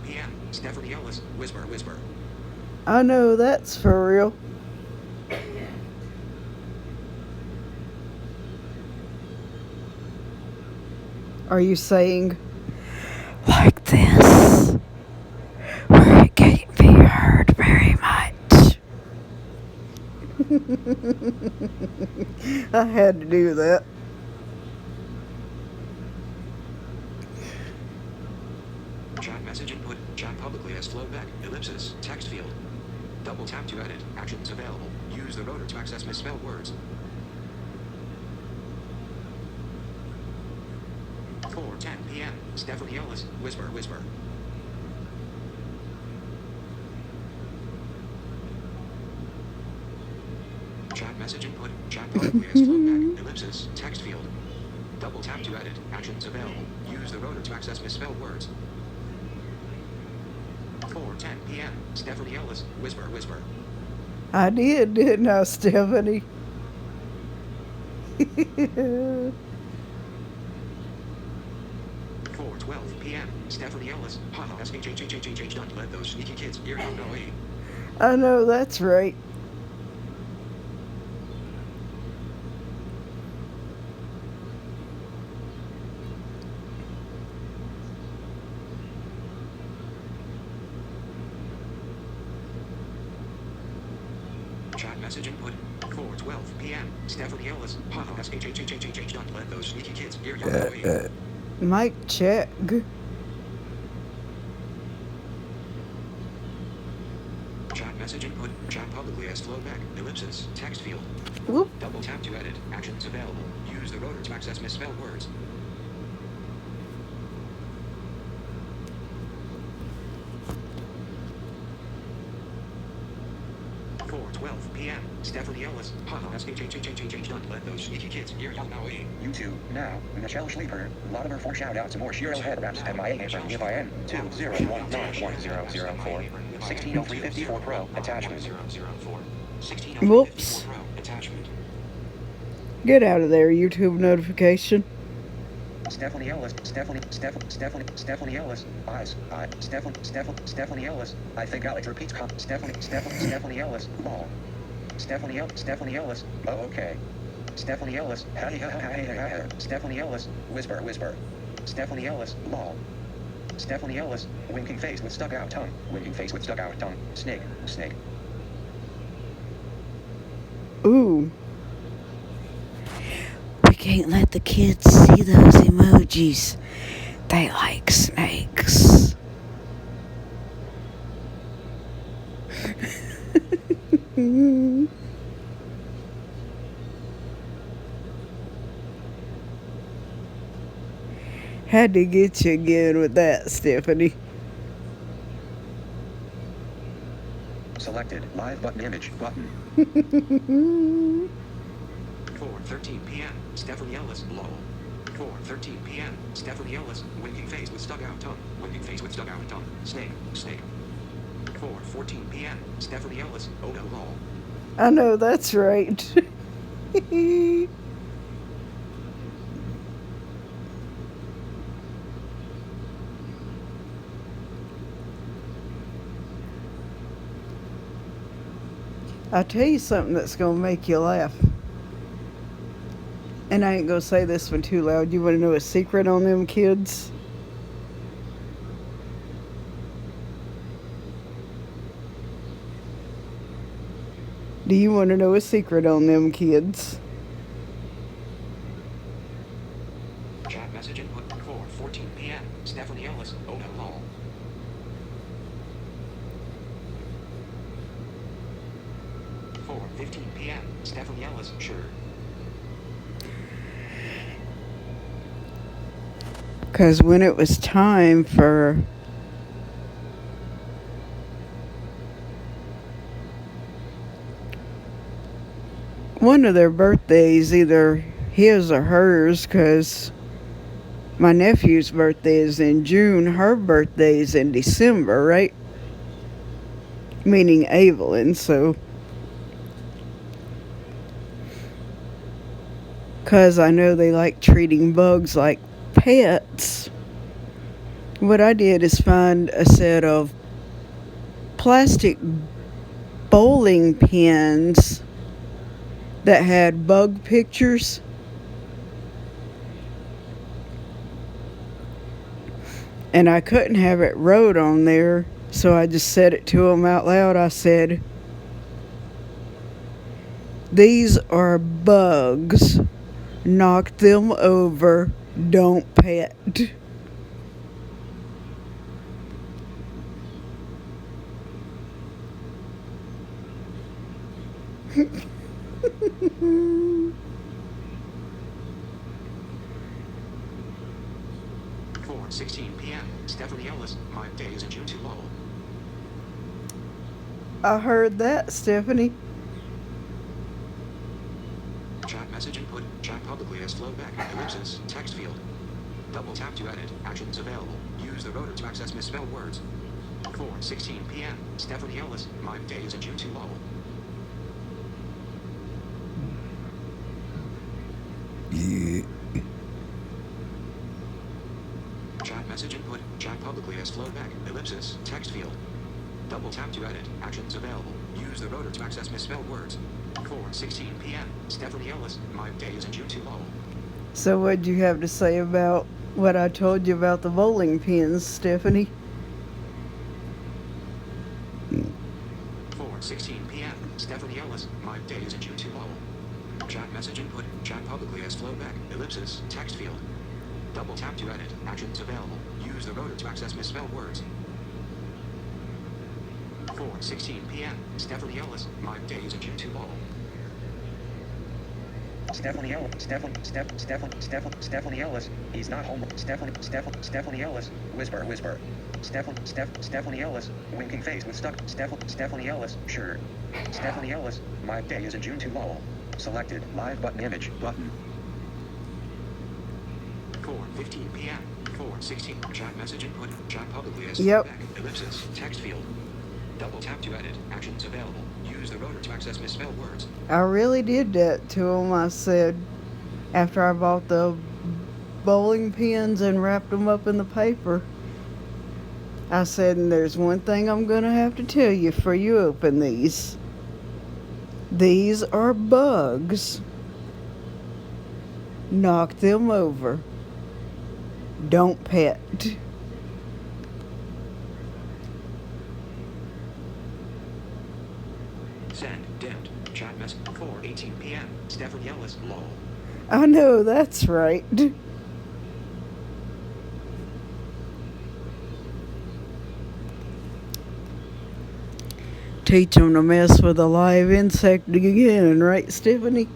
p.m. Stephanie Ellis. Whisper, whisper. I know that's for real. Are you saying like this, where it can't be heard very much? I had to do that. Chat message input, chat publicly as flowback, ellipsis, text field. Double tap to edit, actions available. Use the rotor to access misspelled words. 4:10 p.m. Stephanie Ellis. Whisper, whisper. Chat message input, chat publicly as flowback, ellipsis, text field. Double tap to edit, actions available. Use the rotor to access misspelled words. 4:10 p.m. Stephanie Ellis. Whisper, whisper. I did, didn't I, Stephanie? 4:12 p.m. Stephanie Ellis. Haha. SHHHHH. Don't let those sneaky kids hear you. No way. I know that's right. Chat message input. 4:12 p.m. Stephanie Ellis. Haha. SHHHHH. Don't let those sneaky kids hear you. No way. Mic check. Chat message input. Chat publicly as flowback. Ellipsis. Text field. Whoop. Double tap to edit. Actions available. Use the rotor to access misspelled words. p.m. Stephanie Ellis. Haha. SHHHHH. Don't let those sneaky kids hear you. No way. YouTube. Now. Michelle Schleifer. Latimer for shout outs. More Shiro head wraps. MIA from EFIN. 2019104. 160354 Pro. Attachment. 160354 Whoops. Pro. Attachment. Get out of there, YouTube notification. Stephanie Ellis. Stephanie Ellis. Stephanie Ellis. I think Alex repeats Stephanie Ellis. Lol. Stephanie Ellis. Oh, okay. Stephanie Ellis. Stephanie Ellis. Whisper, whisper. Stephanie Ellis. Lol. Stephanie Ellis. Winking face with stuck out tongue. Winking face with stuck out tongue. Snake. Snake. Ooh. We can't let the kids see those emojis. They like snakes. Had to get you again with that, Stephanie. Selected. Live button image button. 4:13 p.m. Stephanie Ellis. Lol. 4:13 p.m. Stephanie Ellis. Winking face with stuck out tongue. Winking face with stuck out tongue. Snake. Snake. 4:14 p.m. Stephanie Ellis. Oh no lol. I know, that's right. I'll tell you something that's going to make you laugh. And I ain't going to say this one too loud. You want to know a secret on them kids? Do you want to know a secret on them kids? Chat message input 4:14 p.m. Stephanie Ellis. Oh no lol. 4:15 p.m. Stephanie Ellis. Sure. Because when it was time for one of their birthdays, either his or hers, because my nephew's birthday is in June, her birthday is in December, right? Meaning Evelyn, so. Because I know they like treating bugs like pets. What I did is find a set of plastic bowling pins that had bug pictures. And I couldn't have it wrote on there, so I just said it to them out loud. I said, "These are bugs. Knock them over. Don't pet." Four 16 p.m. Stephanie Ellis. My day is in June too lol. I heard that, Stephanie. Chat message input. Chat publicly as flowback. Ellipsis. Text field. Double tap to edit. Actions available. Use the rotor to access misspelled words. 4:16 p.m. Stephanie Ellis. My day is in June too lol. Chat message input. Chat publicly as flowback. Ellipsis. Text field. Double tap to edit. Actions available. Use the rotor to access misspelled words. 4:16 p.m. Stephanie Ellis. My day is in June too lol. So what'd you have to say about what I told you about the bowling pins, Stephanie? 4:16 p.m. Stephanie Ellis. My day is in June too lol. Chat message input. Chat publicly as flowback. Ellipsis. Text field. Double tap to edit. Actions available. Use the rotor to access misspelled words. 4:16 p.m. Stephanie Ellis. My day is in June too lol. Stephanie Ellis. Stephanie Ellis. He's not home. Stephanie Ellis. Whisper. Stephanie Ellis. Winking face with stuck. Stephanie Ellis. Sure. Stephanie Ellis. My day is in June too lol. Selected. Live button image button. 4:15 p.m. 4:16. Chat message input. Chat publicly as Yep. flowback. Ellipsis. Text field. Double tap to edit. Actions available. Use the rotor to access misspelled words. I really did that to him. I said, after I bought the bowling pins and wrapped them up in the paper, I said, and there's one thing I'm going to have to tell you before you open these. These are bugs. Knock them over. Don't pet. Send. Dimmed. Chat message. 4:18 p.m. Stephanie Ellis, lol. I know, that's right. Teach them to mess with a live insect again, right, Stephanie?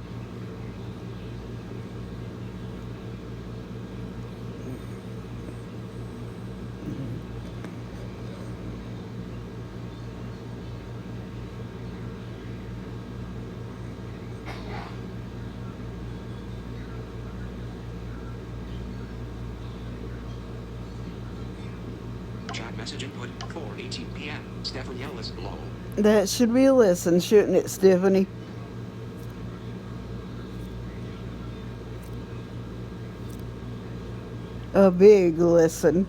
Chat message input 4:18 p.m. Stephanie Ellis, lol. That should be a lesson, shouldn't it, Stephanie? A big lesson.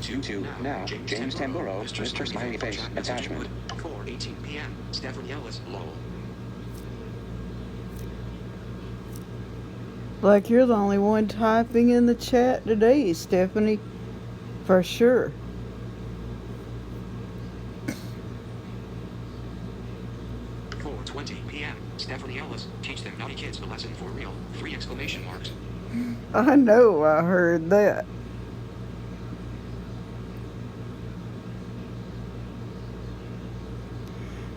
YouTube now. James Tamburo, Mr. Smiley Face, attachment. 4:18 p.m. Stephanie Ellis, lol. Like you're the only one typing in the chat today, Stephanie. For sure. p.m. Stephanie Ellis, teach them naughty kids a lesson for real. 3 exclamation marks. I know, I heard that.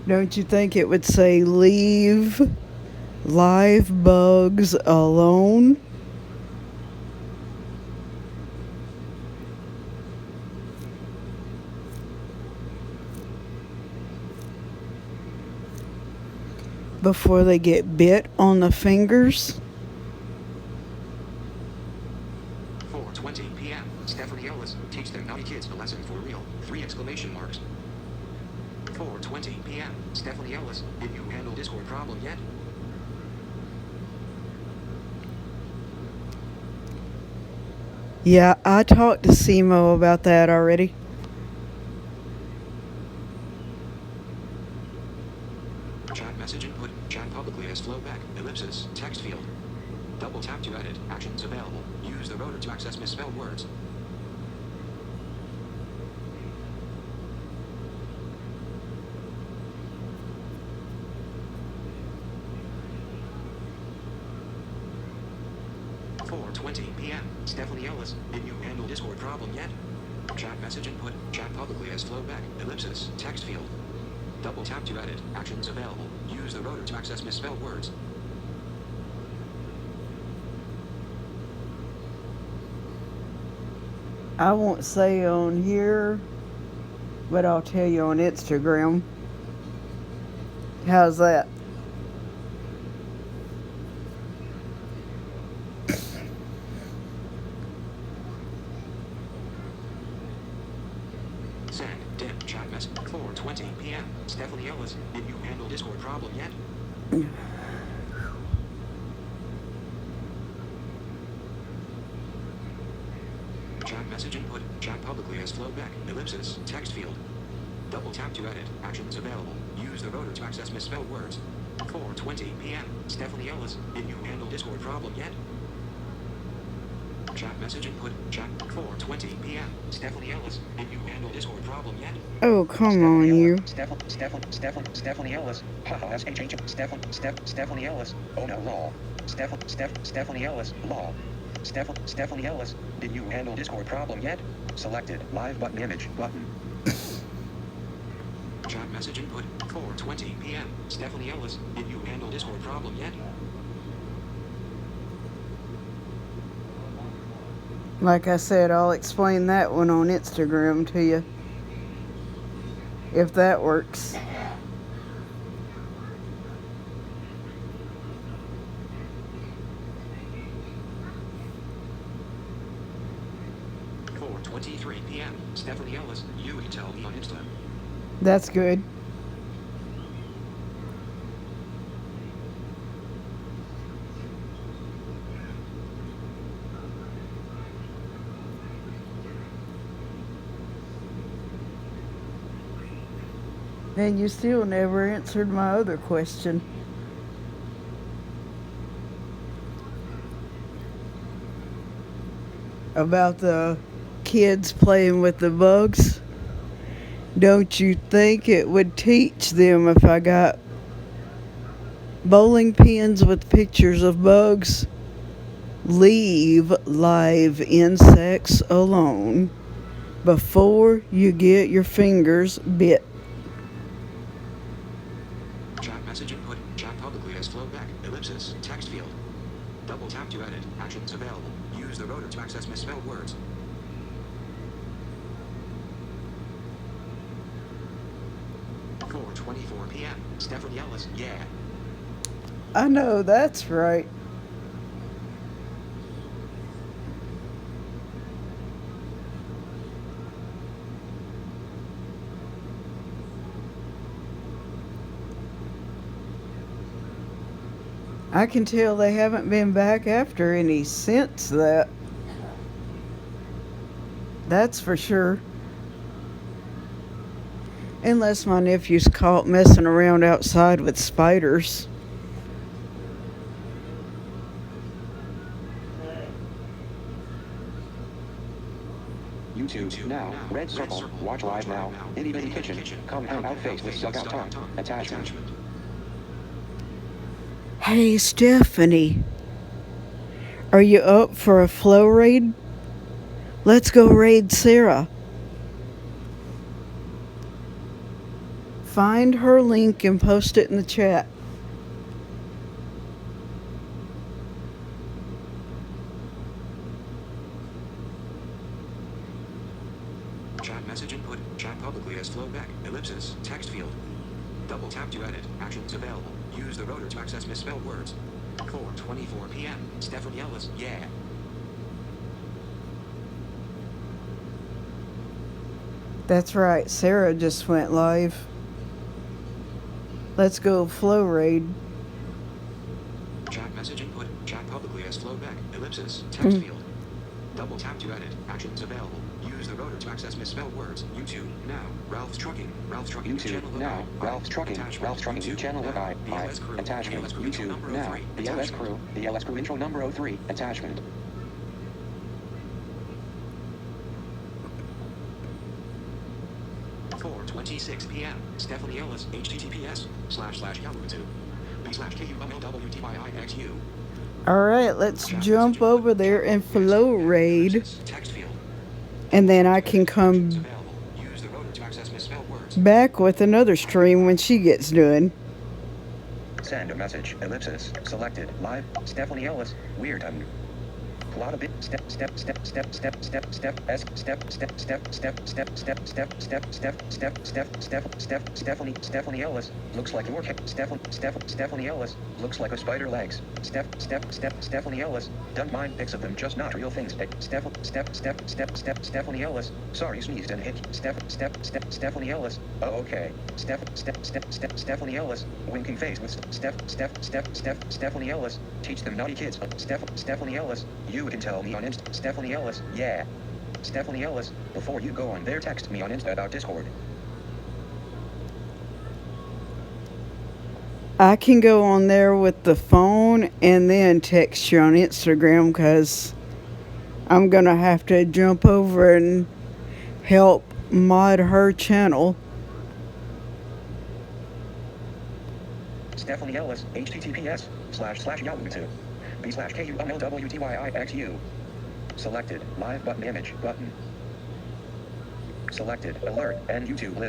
Don't you think it would say leave live bugs alone? Before they get bit on the fingers? 4:20 p.m. Stephanie Ellis, teach them naughty kids a lesson for real. 3 exclamation marks. 4:20 p.m. Stephanie Ellis, did you handle Discord problem yet? Yeah, I talked to Simo about that already. Chat message input, chat publicly as flowback, ellipsis, text field. Double tap to edit, actions available. Use the rotor to access misspelled words. p.m. Stephanie Ellis, did you handle Discord problem yet? Chat message input, chat publicly as flowback, ellipsis, text field. Double tap to edit, actions available. Use the rotor to access misspelled words. I won't say on here, but I'll tell you on Instagram. How's that? Send, dim, chat message, 4:20 p.m. Stephanie Ellis, did you handle Discord problem yet? Chat message input, chat publicly as flowback, ellipsis, text field. Double tap to edit, actions available. Use the rotor to access misspelled words. 4:20 p.m. Stephanie Ellis, did you handle Discord problem yet? Chat message input, chat, 4:20 p.m. Stephanie Ellis, did you handle Discord problem yet? Oh, come on, you. Stephanie Ellis, haha, Stephanie Ellis, oh no, lol. Stephanie Ellis, lol. Stephanie Ellis, did you handle Discord problem yet? Selected, live button image, button. Chat message input, 4:20 p.m. Stephanie Ellis, did you handle Discord problem yet? Like I said, I'll explain that one on Instagram to you. If that works. p.m. Stephanie Ellis, you can tell me on Insta. That's good. And you still never answered my other question. About the kids playing with the bugs. Don't you think it would teach them if I got bowling pins with pictures of bugs? Leave live insects alone before you get your fingers bit. Chat message input. Chat publicly as flowback. Ellipsis. Text field. Double tap to edit. Actions available. Use the rotor to access misspelled words. Four 24 p.m. Stephanie Ellis. Yeah. I know, that's right. I can tell they haven't been back after any since that. That's for sure. Unless my nephew's caught messing around outside with spiders. YouTube now. Red circle. Watch live now. Itty bitty kitchen. Compound out face with suck out tongue. Attachment. Hey, Stephanie. Are you up for a flow raid? Let's go raid Sarah. Find her link and post it in the chat. Chat message input. Chat publicly as flowback. Ellipsis. Text field. Double tap to edit. Actions available. Use the rotor to access misspelled words. 4:24 p.m. Stephanie Ellis. Yeah. That's right, Sarah just went live. Let's go flow raid. Chat message input. Chat publicly as flowback. Ellipsis. Text field. Double tap to edit. Actions available. Use the rotor to access misspelled words. YouTube now. Ralph's Trucking. Ralph's Trucking. YouTube channel now. Ralph's Trucking. Attachment. Ralph's Trucking. YouTube Channel now. of I. The LS Crew. Attachment. The LS Crew intro YouTube number now. 03. The LS Attachment. Crew. The LS Crew intro number 03. Attachment. Four 26 p.m. Stephanie Ellis. https://yahoo2. b/KUMLWTYIXU. Alright, let's jump over there and flow raid. Text field. And then I can come Available. Use the rotor to access misspelled words. back with another stream when she gets done. Send a message. Ellipsis. Selected. Live. Stephanie Ellis. Weird. Lot of bit. Step. S. Step. Stephanie Ellis. Looks like your Stephanie Ellis. Looks like a spider legs. Stephanie Ellis. Don't mind pics of them, just not real things. Stephanie Ellis. Sorry, sneezed and hit. Stephanie Ellis. Oh, okay. Stephanie Ellis. Winking face with Stephanie Ellis. Teach them naughty kids. Stephanie Ellis. You can tell me on Insta. Stephanie Ellis. Yeah. Stephanie Ellis. Before you go on there, text me on Insta about Discord. I can go on there with the phone and then text you on Instagram because I'm going to have to jump over and help mod her channel. Stephanie Ellis. https://yahoo2. b/KUMLWTYIXU. Selected. Live button image button. Selected. Alert. And YouTube